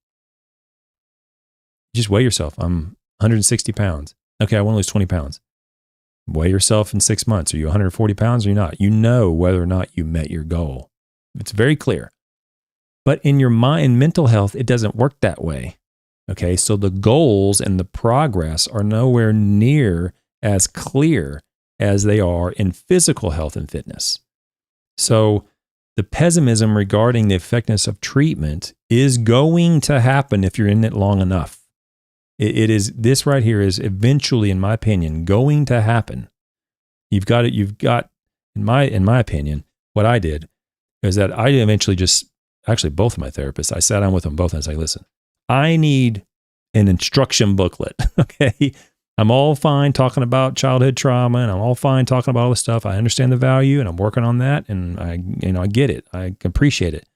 Just weigh yourself. I'm 160 pounds. Okay, I want to lose 20 pounds. Weigh yourself in 6 months. Are you 140 pounds or you're not? You know whether or not you met your goal. It's very clear. But in your mind, mental health, it doesn't work that way. Okay, so the goals and the progress are nowhere near as clear as they are in physical health and fitness. So the pessimism regarding the effectiveness of treatment is going to happen if you're in it long enough. This right here is eventually, in my opinion, going to happen. You've got, in my opinion, what I did is that I eventually both of my therapists, I sat down with them both and I was like, listen, I need an instruction booklet. Okay. I'm all fine talking about childhood trauma and I'm all fine talking about all this stuff. I understand the value and I'm working on that and I get it. I appreciate it.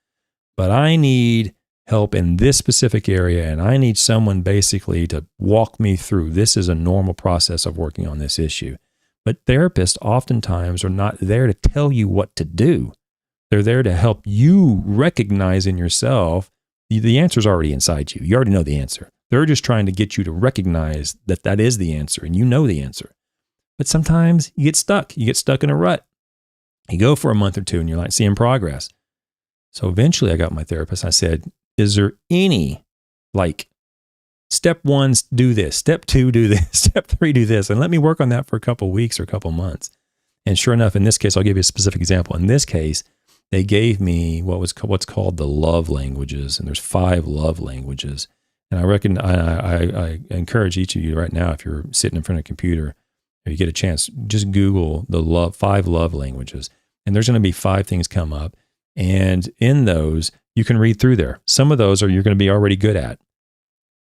But I need help in this specific area and I need someone basically to walk me through. This is a normal process of working on this issue. But therapists oftentimes are not there to tell you what to do. They're there to help you recognize in yourself the answer's already inside you. You already know the answer. They're just trying to get you to recognize that that is the answer and you know the answer. But sometimes you get stuck. You get stuck in a rut. You go for a month or two and you're not seeing progress. So eventually I got my therapist. I said, is there any, step 1, do this, step 2, do this, step 3, do this, and let me work on that for a couple of weeks or a couple of months. And sure enough, in this case, I'll give you a specific example. In this case, they gave me what's called the love languages, and there's 5 love languages. And I encourage each of you right now, if you're sitting in front of a computer, if you get a chance, just Google the 5 love languages. And there's going to be 5 things come up. And in those, you can read through there. Some of those you're going to be already good at.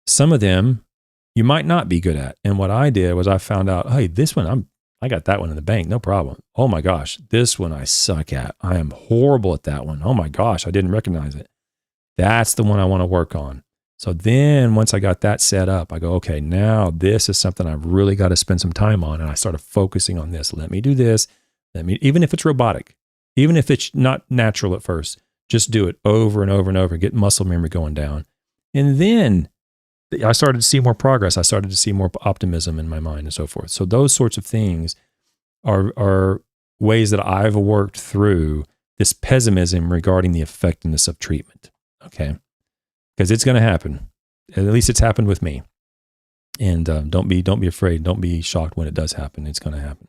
Some of them you might not be good at. And what I did was I found out, hey, this one, I got that one in the bank, no problem. Oh my gosh, this one I suck at. I am horrible at that one. Oh my gosh, I didn't recognize it. That's the one I want to work on. So then once I got that set up, I go, okay, now this is something I've really got to spend some time on. And I started focusing on this. Let me do this. Even if it's robotic, even if it's not natural at first, just do it over and over and over, get muscle memory going down. And then I started to see more progress. I started to see more optimism in my mind and so forth. So those sorts of things are ways that I've worked through this pessimism regarding the effectiveness of treatment. Okay. Because it's going to happen. At least it's happened with me. And don't be afraid. Don't be shocked when it does happen. It's going to happen.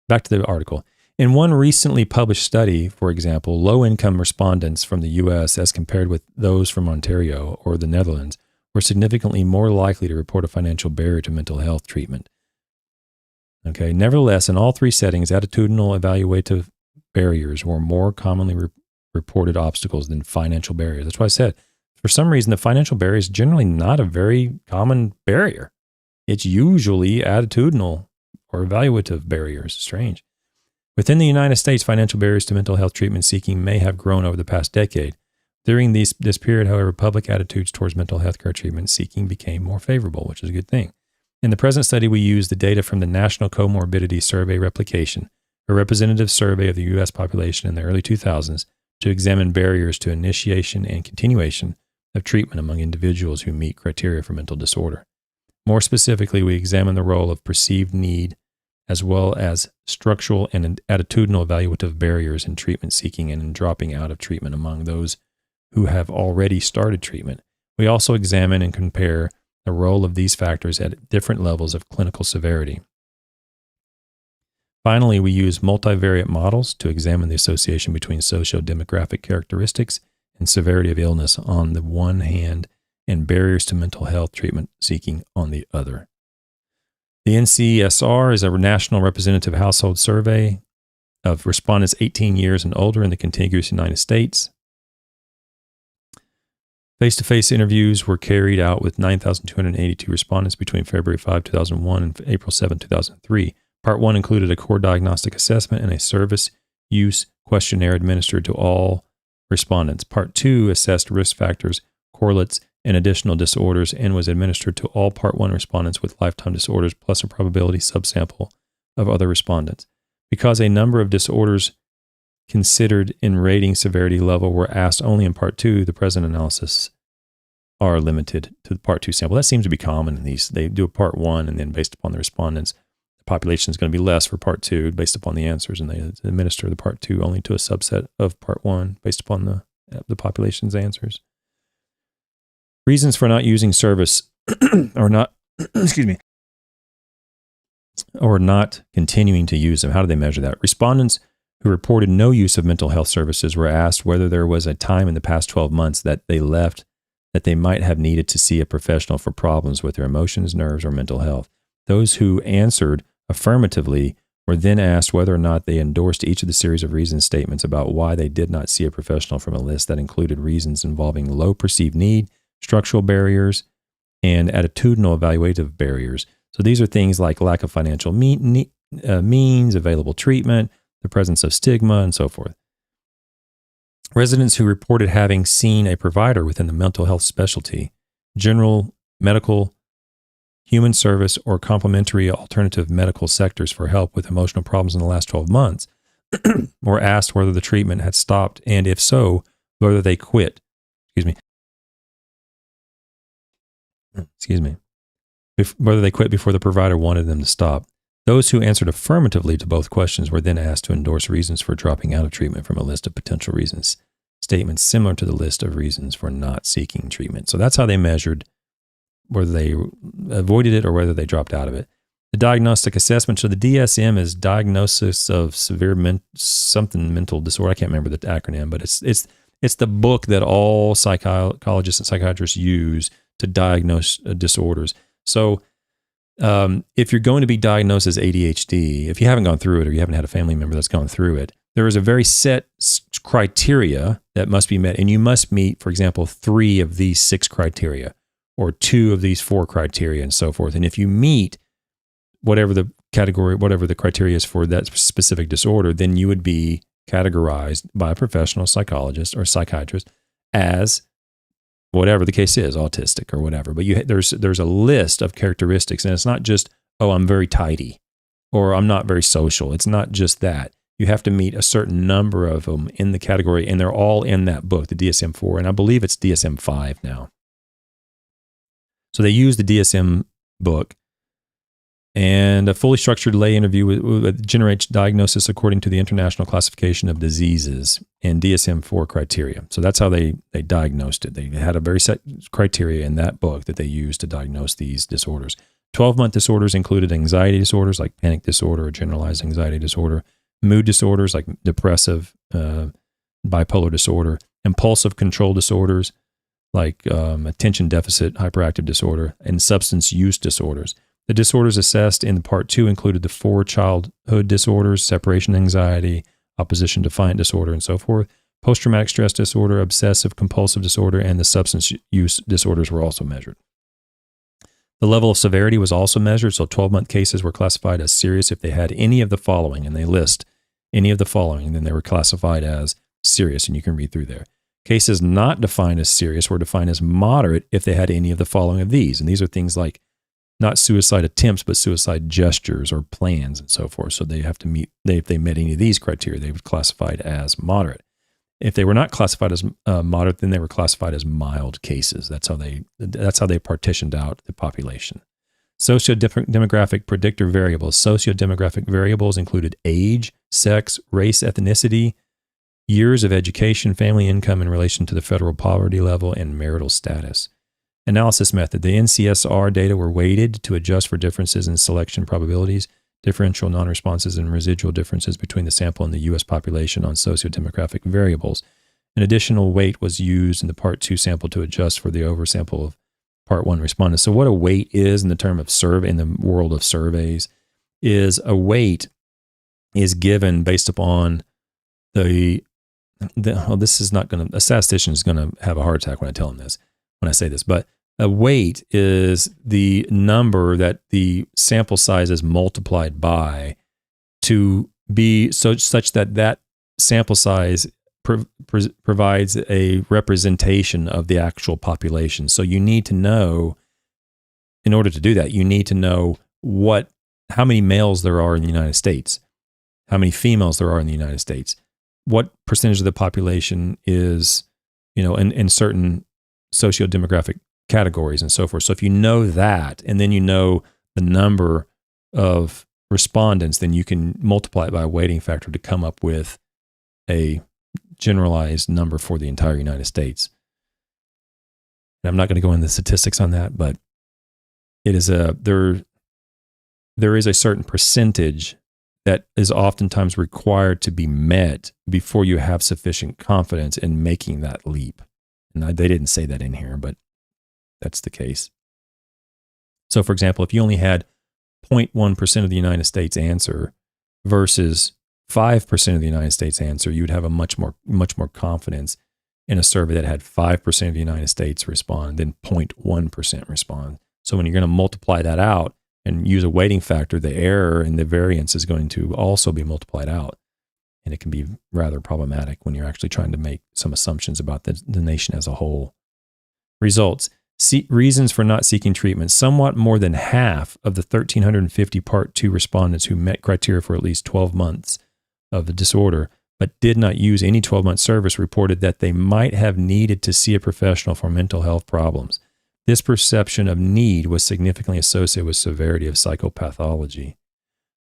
Back to the article. In one recently published study, for example, low-income respondents from the U.S. as compared with those from Ontario or the Netherlands were significantly more likely to report a financial barrier to mental health treatment. Okay. Nevertheless, in all 3 settings, attitudinal evaluative barriers were more commonly reported obstacles than financial barriers. That's why I said, for some reason, the financial barrier is generally not a very common barrier. It's usually attitudinal or evaluative barriers. Strange. Within the United States, financial barriers to mental health treatment seeking may have grown over the past decade. During this period, however, public attitudes towards mental health care treatment seeking became more favorable, which is a good thing. In the present study, we used the data from the National Comorbidity Survey Replication, a representative survey of the U.S. population in the early 2000s, to examine barriers to initiation and continuation of treatment among individuals who meet criteria for mental disorder. More specifically, we examined the role of perceived need as well as structural and attitudinal evaluative barriers in treatment seeking and in dropping out of treatment among those who have already started treatment. We also examine and compare the role of these factors at different levels of clinical severity. Finally, we use multivariate models to examine the association between socio-demographic characteristics and severity of illness on the one hand and barriers to mental health treatment seeking on the other. The NCSR is a national representative household survey of respondents 18 years and older in the contiguous United States. Face-to-face interviews were carried out with 9,282 respondents between February 5, 2001 and April 7, 2003. Part 1 included a core diagnostic assessment and a service use questionnaire administered to all respondents. Part 2 assessed risk factors, correlates, and additional disorders and was administered to all Part 1 respondents with lifetime disorders plus a probability subsample of other respondents. Because a number of disorders considered in rating severity level were asked only in Part 2, the present analysis are limited to the Part 2 sample. That seems to be common in these. They do a Part 1 and then based upon the respondents, the population is going to be less for Part 2 based upon the answers, and they administer the Part 2 only to a subset of Part 1 based upon the population's answers. Reasons for not using service or not, or not continuing to use them. How do they measure that? Respondents who reported no use of mental health services were asked whether there was a time in the past 12 months that they left that they might have needed to see a professional for problems with their emotions, nerves, or mental health. Those who answered affirmatively were then asked whether or not they endorsed each of the series of reason statements about why they did not see a professional from a list that included reasons involving low perceived need, structural barriers, and attitudinal evaluative barriers. So these are things like lack of financial means, available treatment, the presence of stigma, and so forth. Residents who reported having seen a provider within the mental health specialty, general medical, human service, or complementary alternative medical sectors for help with emotional problems in the last 12 months were asked whether the treatment had stopped, and if so, whether they quit. Whether they quit before the provider wanted them to stop. Those who answered affirmatively to both questions were then asked to endorse reasons for dropping out of treatment from a list of potential reasons, statements similar to the list of reasons for not seeking treatment. So that's how they measured whether they avoided it or whether they dropped out of it. The diagnostic assessment, so the DSM is Diagnosis of Severe Mental Disorder. I can't remember the acronym, but it's the book that all psychologists and psychiatrists use to diagnose disorders. So if you're going to be diagnosed as ADHD, if you haven't gone through it or you haven't had a family member that's gone through it, there is a very set criteria that must be met. And you must meet, for example, 3 of these 6 criteria or 2 of these 4 criteria and so forth. And if you meet whatever the category, whatever the criteria is for that specific disorder, then you would be categorized by a professional psychologist or psychiatrist as whatever the case is, autistic or whatever. But there's a list of characteristics, and it's not just, oh, I'm very tidy or I'm not very social. It's not just that. You have to meet a certain number of them in the category, and they're all in that book, the DSM-4, and I believe it's DSM-5 now. So they use the DSM book, and a fully structured lay interview generates diagnosis according to the International Classification of Diseases and DSM-4 criteria. So that's how they diagnosed it. They had a very set criteria in that book that they used to diagnose these disorders. 12-month disorders included anxiety disorders like panic disorder or generalized anxiety disorder, mood disorders like depressive, bipolar disorder, impulsive control disorders like attention deficit hyperactive disorder, and substance use disorders. The disorders assessed in Part 2 included the 4 childhood disorders, separation anxiety, opposition defiant disorder, and so forth. Post-traumatic stress disorder, obsessive compulsive disorder, and the substance use disorders were also measured. The level of severity was also measured, so 12-month cases were classified as serious if they had any of the following, and they list any of the following, and then they were classified as serious, and you can read through there. Cases not defined as serious were defined as moderate if they had any of the following of these, and these are things like not suicide attempts, but suicide gestures or plans and so forth. So they have to meet, if they met any of these criteria, they were classified as moderate. If they were not classified as moderate, then they were classified as mild cases. That's how they partitioned out the population. Socio-demographic predictor variables. Socio-demographic variables included age, sex, race, ethnicity, years of education, family income in relation to the federal poverty level, and marital status. Analysis method. The NCSR data were weighted to adjust for differences in selection probabilities, differential non-responses, and residual differences between the sample and the U.S. population on socio-demographic variables. An additional weight was used in the Part 2 sample to adjust for the oversample of Part 1 respondents. So what a weight is in the term of survey, in the world of surveys, is a weight is given based upon a statistician is going to have a heart attack when I say this, but a weight is the number that the sample size is multiplied by to be such that sample size provides a representation of the actual population. So you need to know, in order to do that, you need to know how many males there are in the United States, how many females there are in the United States, what percentage of the population is, in certain socio-demographic categories and so forth. So if you know that, and then you know the number of respondents, then you can multiply it by a weighting factor to come up with a generalized number for the entire United States. And I'm not going to go into the statistics on that, but it is there is a certain percentage that is oftentimes required to be met before you have sufficient confidence in making that leap. And they didn't say that in here, but that's the case. So, for example, if you only had 0.1% of the United States answer versus 5% of the United States answer, you'd have a much more confidence in a survey that had 5% of the United States respond than 0.1% respond. So when you're going to multiply that out and use a weighting factor, the error and the variance is going to also be multiplied out. And it can be rather problematic when you're actually trying to make some assumptions about the nation as a whole. Results. Reasons for not seeking treatment. Somewhat more than half of the 1,350 Part 2 respondents who met criteria for at least 12 months of the disorder but did not use any 12-month service reported that they might have needed to see a professional for mental health problems. This perception of need was significantly associated with severity of psychopathology.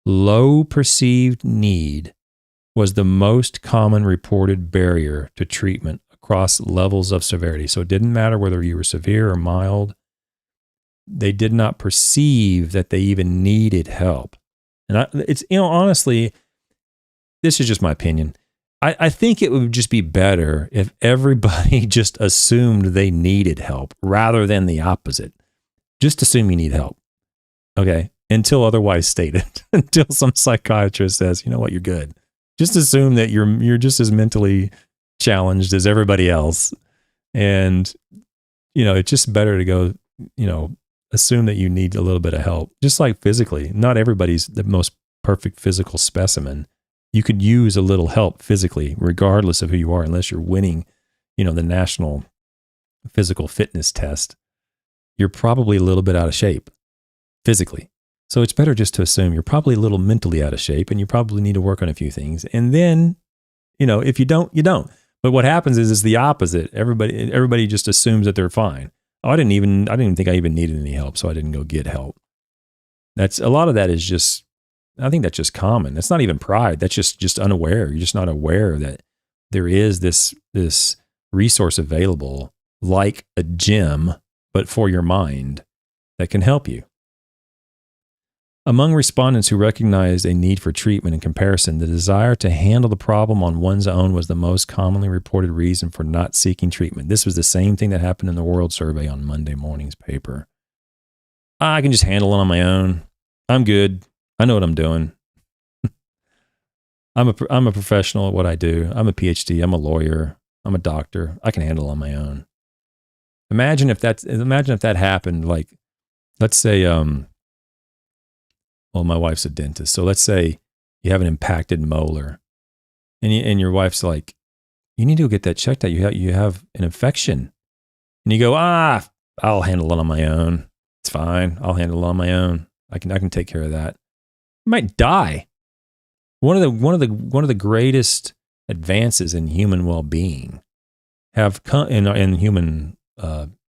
Low perceived need was the most common reported barrier to treatment across levels of severity. So it didn't matter whether you were severe or mild. They did not perceive that they even needed help. And it's, honestly, this is just my opinion. I think it would just be better if everybody just assumed they needed help rather than the opposite. Just assume you need help. Okay. Until otherwise stated. Until some psychiatrist says, you know what, you're good. Just assume that you're just as mentally challenged as everybody else. And, it's just better to go, assume that you need a little bit of help. Just like physically. Not everybody's the most perfect physical specimen. You could use a little help physically, regardless of who you are, unless you're winning, the national physical fitness test. You're probably a little bit out of shape physically. So it's better just to assume you're probably a little mentally out of shape and you probably need to work on a few things. And then, if you don't, you don't. But what happens is the opposite. Everybody just assumes that they're fine. Oh, I didn't even think I even needed any help, so I didn't go get help. A lot of that is just, I think that's just common. That's not even pride. That's just unaware. You're just not aware that there is this resource available like a gym, but for your mind that can help you. Among respondents who recognized a need for treatment in comparison, the desire to handle the problem on one's own was the most commonly reported reason for not seeking treatment. This was the same thing that happened in the World Survey on Monday morning's paper. I can just handle it on my own. I'm good. I know what I'm doing. I'm a professional at what I do. I'm a PhD. I'm a lawyer. I'm a doctor. I can handle it on my own. Imagine if that happened. Like, let's say, well, my wife's a dentist. So let's say you have an impacted molar and your wife's like, you need to go get that checked out. You have an infection. And you go, I'll handle it on my own. It's fine. I'll handle it on my own. I can take care of that. You might die. One of the greatest advances in human well-being have come in human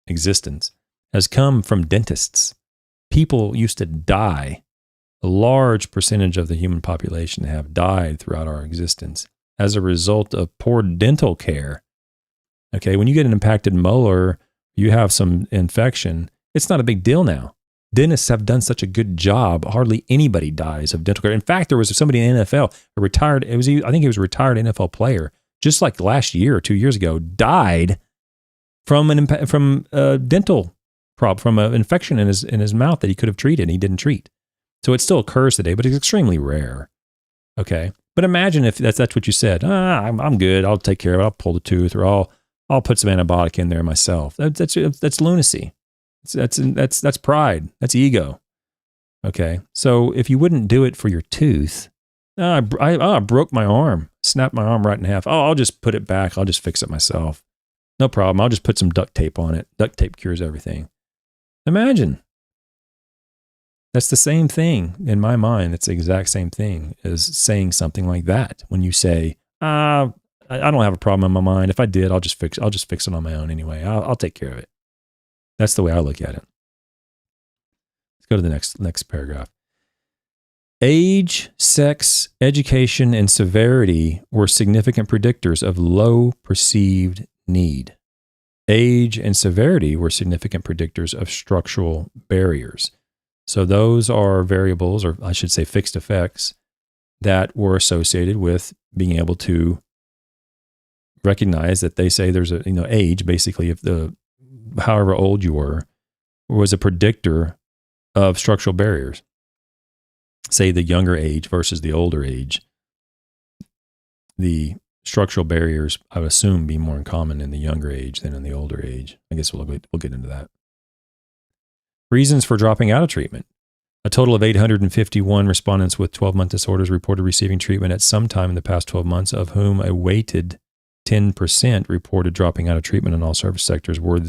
existence has come from dentists. People used to die. A large percentage of the human population have died throughout our existence as a result of poor dental care. Okay, when you get an impacted molar, you have some infection, it's not a big deal now. Dentists have done such a good job, hardly anybody dies of dental care. In fact, there was somebody in the NFL, I think he was a retired NFL player, just like last year or 2 years ago, died from a dental problem, from an infection in his mouth that he could have treated and he didn't treat. So it still occurs today, but it's extremely rare. Okay. But imagine if that's what you said. I'm good. I'll take care of it. I'll pull the tooth, or I'll put some antibiotic in there myself. That's lunacy. That's pride. That's ego. Okay. So if you wouldn't do it for your tooth, I broke my arm, snapped my arm right in half. Oh, I'll just put it back. I'll just fix it myself. No problem. I'll just put some duct tape on it. Duct tape cures everything. Imagine. That's the same thing in my mind. It's the exact same thing as saying something like that. When you say, I don't have a problem in my mind. If I did, I'll just fix it on my own anyway. I'll take care of it. That's the way I look at it. Let's go to the next paragraph. Age, sex, education, and severity were significant predictors of low perceived need. Age and severity were significant predictors of structural barriers. So those are variables, or I should say fixed effects, that were associated with being able to recognize that they say there's age, basically, if however old you were, was a predictor of structural barriers. Say the younger age versus the older age. The structural barriers, I would assume, be more common in the younger age than in the older age. I guess we'll get into that. Reasons for dropping out of treatment. A total of 851 respondents with 12-month disorders reported receiving treatment at some time in the past 12 months, of whom a weighted 10% reported dropping out of treatment in all service sectors where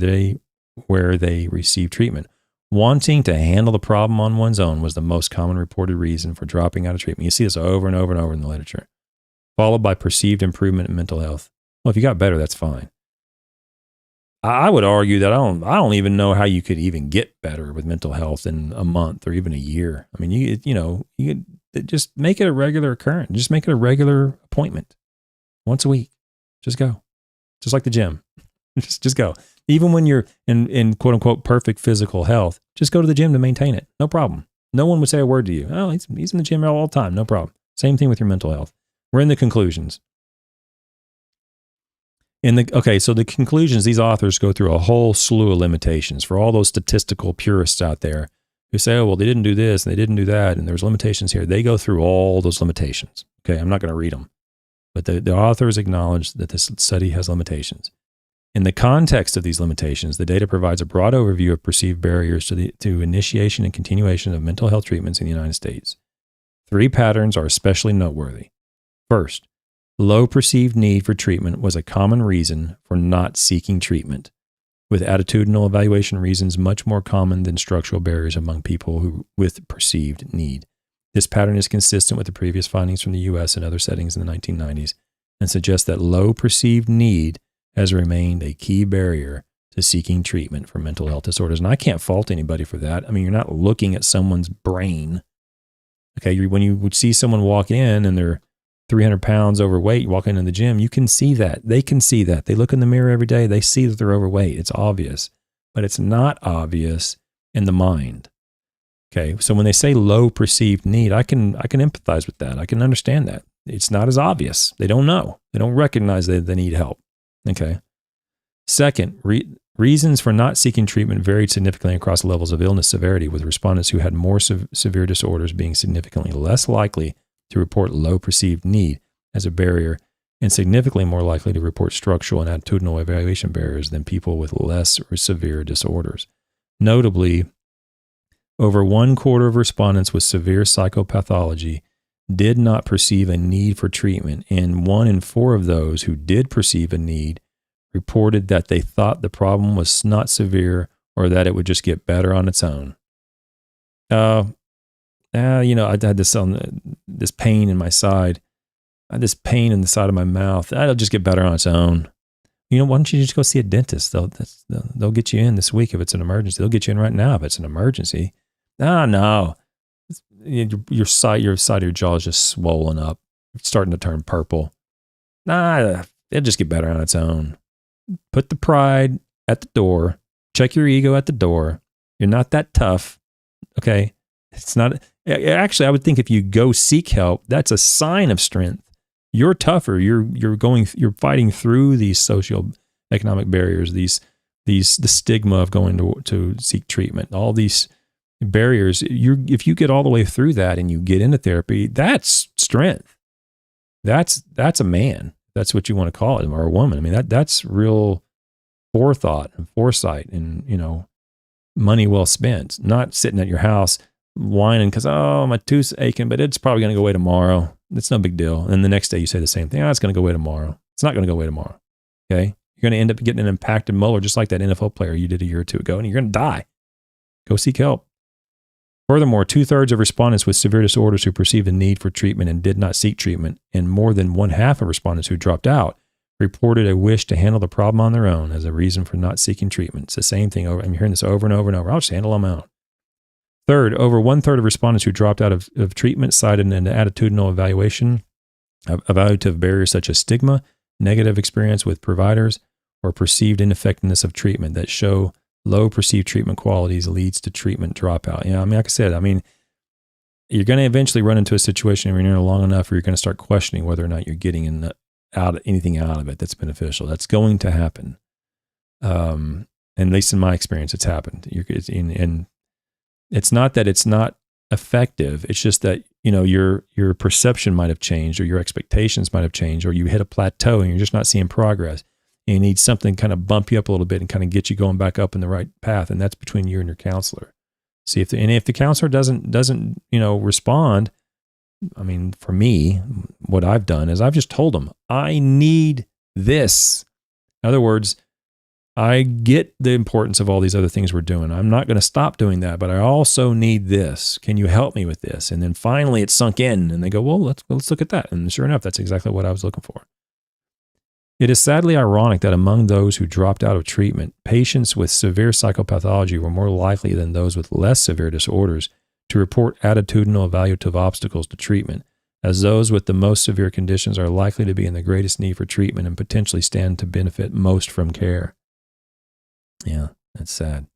they received treatment. Wanting to handle the problem on one's own was the most common reported reason for dropping out of treatment. You see this over and over and over in the literature. Followed by perceived improvement in mental health. Well, if you got better, that's fine. I would argue that I don't even know how you could even get better with mental health in a month or even a year. I mean, you could just make it a regular occurrence. Just make it a regular appointment once a week. Just go, just like the gym. just go. Even when you're in quote unquote perfect physical health, just go to the gym to maintain it. No problem. No one would say a word to you. Oh, he's in the gym all the time. No problem. Same thing with your mental health. We're in the conclusions. So the conclusions, these authors go through a whole slew of limitations for all those statistical purists out there who say, oh, well, they didn't do this and they didn't do that, and there's limitations here. They go through all those limitations. Okay, I'm not going to read them. But the authors acknowledge that this study has limitations. In the context of these limitations, the data provides a broad overview of perceived barriers to initiation and continuation of mental health treatments in the United States. 3 patterns are especially noteworthy. First, low perceived need for treatment was a common reason for not seeking treatment, with attitudinal evaluation reasons much more common than structural barriers among people with perceived need. This pattern is consistent with the previous findings from the U.S. and other settings in the 1990s and suggests that low perceived need has remained a key barrier to seeking treatment for mental health disorders. And I can't fault anybody for that. I mean, you're not looking at someone's brain. Okay, when you would see someone walk in and they're 300 pounds overweight, walking in the gym, you can see that. They can see that. They look in the mirror every day. They see that they're overweight. It's obvious, but it's not obvious in the mind. Okay, so when they say low perceived need, I can empathize with that. I can understand that. It's not as obvious. They don't know. They don't recognize that they need help. Okay. Second, reasons for not seeking treatment varied significantly across levels of illness severity, with respondents who had more severe disorders being significantly less likely to report low perceived need as a barrier and significantly more likely to report structural and attitudinal evaluation barriers than people with less severe disorders. Notably, over 1/4 of respondents with severe psychopathology did not perceive a need for treatment, and 1 in 4 of those who did perceive a need reported that they thought the problem was not severe or that it would just get better on its own. I had this pain in my side. I had this pain in the side of my mouth. That'll just get better on its own. Why don't you just go see a dentist? They'll get you in this week if it's an emergency. They'll get you in right now if it's an emergency. No. Your side of your jaw is just swollen up. It's starting to turn purple. It'll just get better on its own. Put the pride at the door. Check your ego at the door. You're not that tough. Okay? It's not. Actually, I would think if you go seek help, that's a sign of strength. You're tougher. You're fighting through these socioeconomic barriers, the stigma of going to seek treatment, all these barriers. If you get all the way through that and you get into therapy, that's strength. That's a man. That's what you want to call it, or a woman. I mean, that's real forethought and foresight and, money well spent, not sitting at your house whining because, my tooth's aching, but it's probably going to go away tomorrow. It's no big deal. And the next day you say the same thing. It's going to go away tomorrow. It's not going to go away tomorrow. Okay. You're going to end up getting an impacted molar, just like that NFL player you did a year or 2 ago, and you're going to die. Go seek help. Furthermore, 2/3 of respondents with severe disorders who perceived a need for treatment and did not seek treatment, and more than 1/2 of respondents who dropped out reported a wish to handle the problem on their own as a reason for not seeking treatment. It's the same thing. I'm hearing this over and over and over. I'll just handle on my own. Third, over 1/3 of respondents who dropped out of treatment cited an attitudinal evaluative barriers such as stigma, negative experience with providers, or perceived ineffectiveness of treatment that show low perceived treatment qualities leads to treatment dropout. Like I said, you're going to eventually run into a situation where you're in it long enough where you're going to start questioning whether or not you're getting anything out of it that's beneficial. That's going to happen. And at least in my experience, it's happened. And it's not that it's not effective. It's just that, your perception might have changed, or your expectations might have changed, or you hit a plateau and you're just not seeing progress. And you need something kind of bump you up a little bit and kind of get you going back up in the right path. And that's between you and your counselor. See if the counselor doesn't respond. For me, what I've done is I've just told them, I need this. In other words, I get the importance of all these other things we're doing. I'm not going to stop doing that, but I also need this. Can you help me with this? And then finally it sunk in and they go, well, let's look at that. And sure enough, that's exactly what I was looking for. It is sadly ironic that among those who dropped out of treatment, patients with severe psychopathology were more likely than those with less severe disorders to report attitudinal evaluative obstacles to treatment, as those with the most severe conditions are likely to be in the greatest need for treatment and potentially stand to benefit most from care. Yeah, that's sad.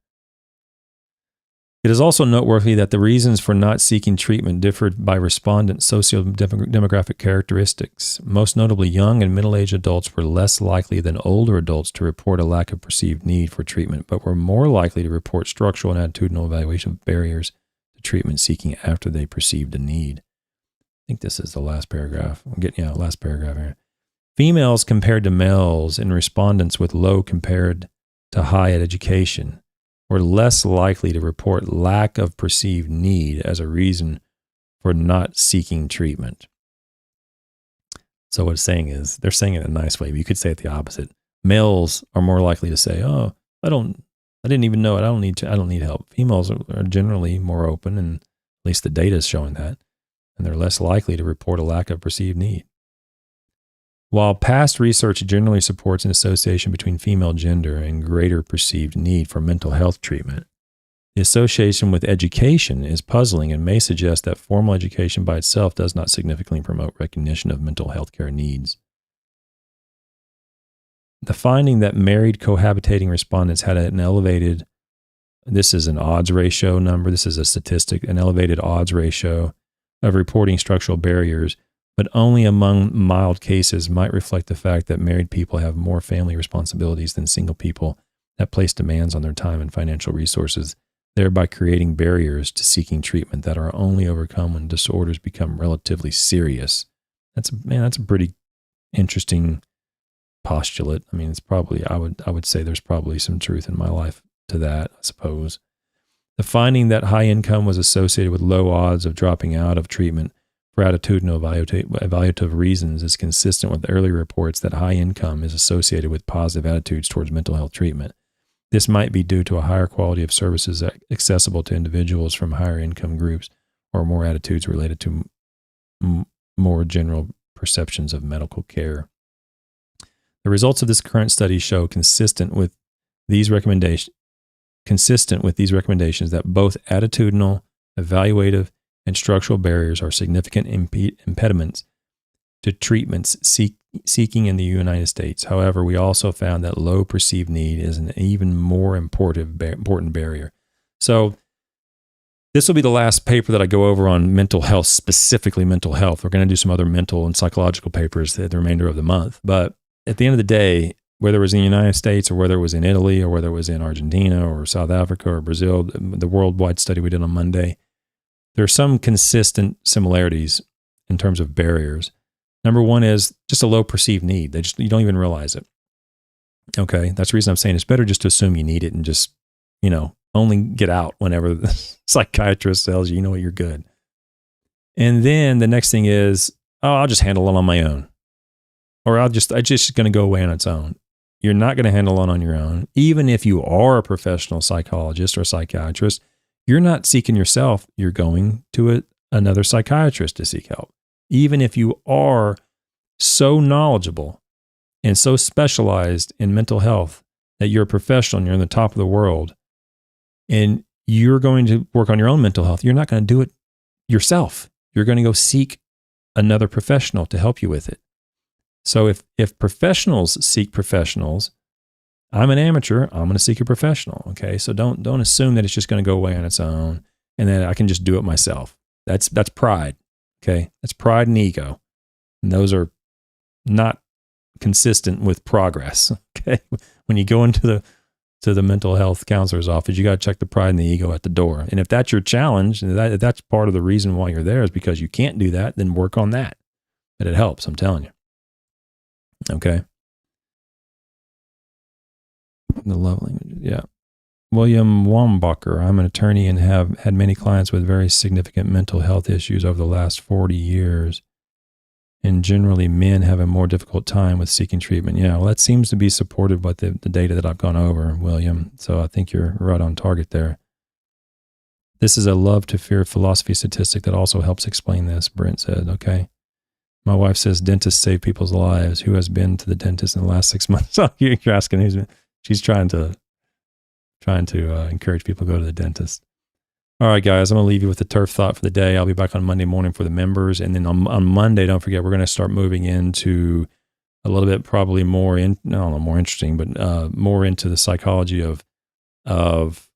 It is also noteworthy that the reasons for not seeking treatment differed by respondent socio-demographic characteristics. Most notably, young and middle-aged adults were less likely than older adults to report a lack of perceived need for treatment, but were more likely to report structural and attitudinal evaluation barriers to treatment seeking after they perceived a need. I think this is the last paragraph. I'm getting last paragraph here. Females compared to males in respondents with low compared to high education were less likely to report lack of perceived need as a reason for not seeking treatment. So what it's saying is, they're saying it in a nice way, but you could say it the opposite. Males are more likely to say, "Oh, I didn't even know it. I don't need help." Females are generally more open, and at least the data is showing that, and they're less likely to report a lack of perceived need. While past research generally supports an association between female gender and greater perceived need for mental health treatment, the association with education is puzzling and may suggest that formal education by itself does not significantly promote recognition of mental health care needs. The finding that married cohabitating respondents had an elevated, this is an odds ratio number, this is a statistic, an elevated odds ratio of reporting structural barriers, but only among mild cases, might reflect the fact that married people have more family responsibilities than single people that place demands on their time and financial resources, thereby creating barriers to seeking treatment that are only overcome when disorders become relatively serious. That's a pretty interesting postulate. I mean, it's probably, I would say there's probably some truth in my life to that, I suppose. The finding that high income was associated with low odds of dropping out of treatment for attitudinal evaluative reasons is consistent with earlier reports that high income is associated with positive attitudes towards mental health treatment. This might be due to a higher quality of services accessible to individuals from higher income groups, or more attitudes related to more general perceptions of medical care. The results of this current study show consistent with these recommendations that both attitudinal, evaluative, and structural barriers are significant impediments to treatments seeking in the United States. However, we also found that low perceived need is an even more important barrier. So this will be the last paper that I go over on mental health, specifically mental health. We're going to do some other mental and psychological papers the remainder of the month. But at the end of the day, whether it was in the United States or whether it was in Italy or whether it was in Argentina or South Africa or Brazil, the worldwide study we did on Monday, there are some consistent similarities in terms of barriers. Number one is just a low perceived need. You don't even realize it. Okay, that's the reason I'm saying it's better just to assume you need it and just, only get out whenever the psychiatrist tells you, what, you're good. And then the next thing is, I'll just handle it on my own. Or I'm just going to go away on its own. You're not going to handle it on your own. Even if you are a professional psychologist or psychiatrist, you're not seeking yourself. You're going to another psychiatrist to seek help. Even if you are so knowledgeable and so specialized in mental health that you're a professional and you're in the top of the world and you're going to work on your own mental health, you're not going to do it yourself. You're going to go seek another professional to help you with it. So if professionals seek professionals, I'm an amateur, I'm going to seek a professional. Okay. So don't assume that it's just going to go away on its own and that I can just do it myself. That's pride. Okay. That's pride and ego. And those are not consistent with progress. Okay. When you go into the mental health counselor's office, you got to check the pride and the ego at the door. And if that's your challenge, and that's part of the reason why you're there is because you can't do that, then work on that. But it helps, I'm telling you. Okay. The love language. Yeah. William Wambacher. I'm an attorney and have had many clients with very significant mental health issues over the last 40 years. And generally, men have a more difficult time with seeking treatment. Yeah, well, that seems to be supported by the data that I've gone over, William. So I think you're right on target there. This is a love to fear philosophy statistic that also helps explain this, Brent said. Okay. My wife says dentists save people's lives. Who has been to the dentist in the last 6 months? Oh, you're asking who's been. She's trying to encourage people to go to the dentist. All right, guys, I'm going to leave you with the turf thought for the day. I'll be back on Monday morning for the members. And then on Monday, don't forget, we're going to start moving into a little bit probably more interesting, but more into the psychology of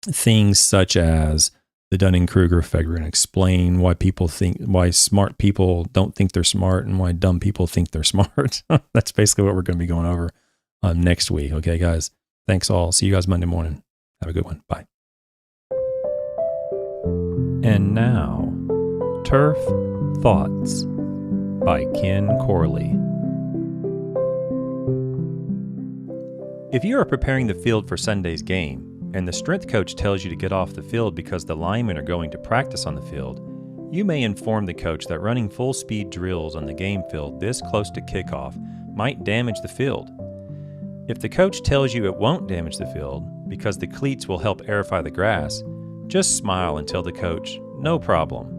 things such as the Dunning-Kruger effect. We're going to explain why smart people don't think they're smart and why dumb people think they're smart. That's basically what we're going to be going over next week. Okay, guys. Thanks all. See you guys Monday morning. Have a good one. Bye. And now, Turf Thoughts by Ken Corley. If you are preparing the field for Sunday's game, and the strength coach tells you to get off the field because the linemen are going to practice on the field, you may inform the coach that running full-speed drills on the game field this close to kickoff might damage the field. If the coach tells you it won't damage the field because the cleats will help aerify the grass, just smile and tell the coach, no problem.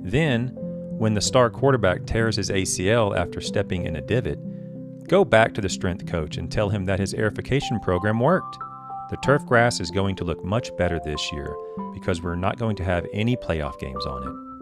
Then, when the star quarterback tears his ACL after stepping in a divot, go back to the strength coach and tell him that his aerification program worked. The turf grass is going to look much better this year because we're not going to have any playoff games on it.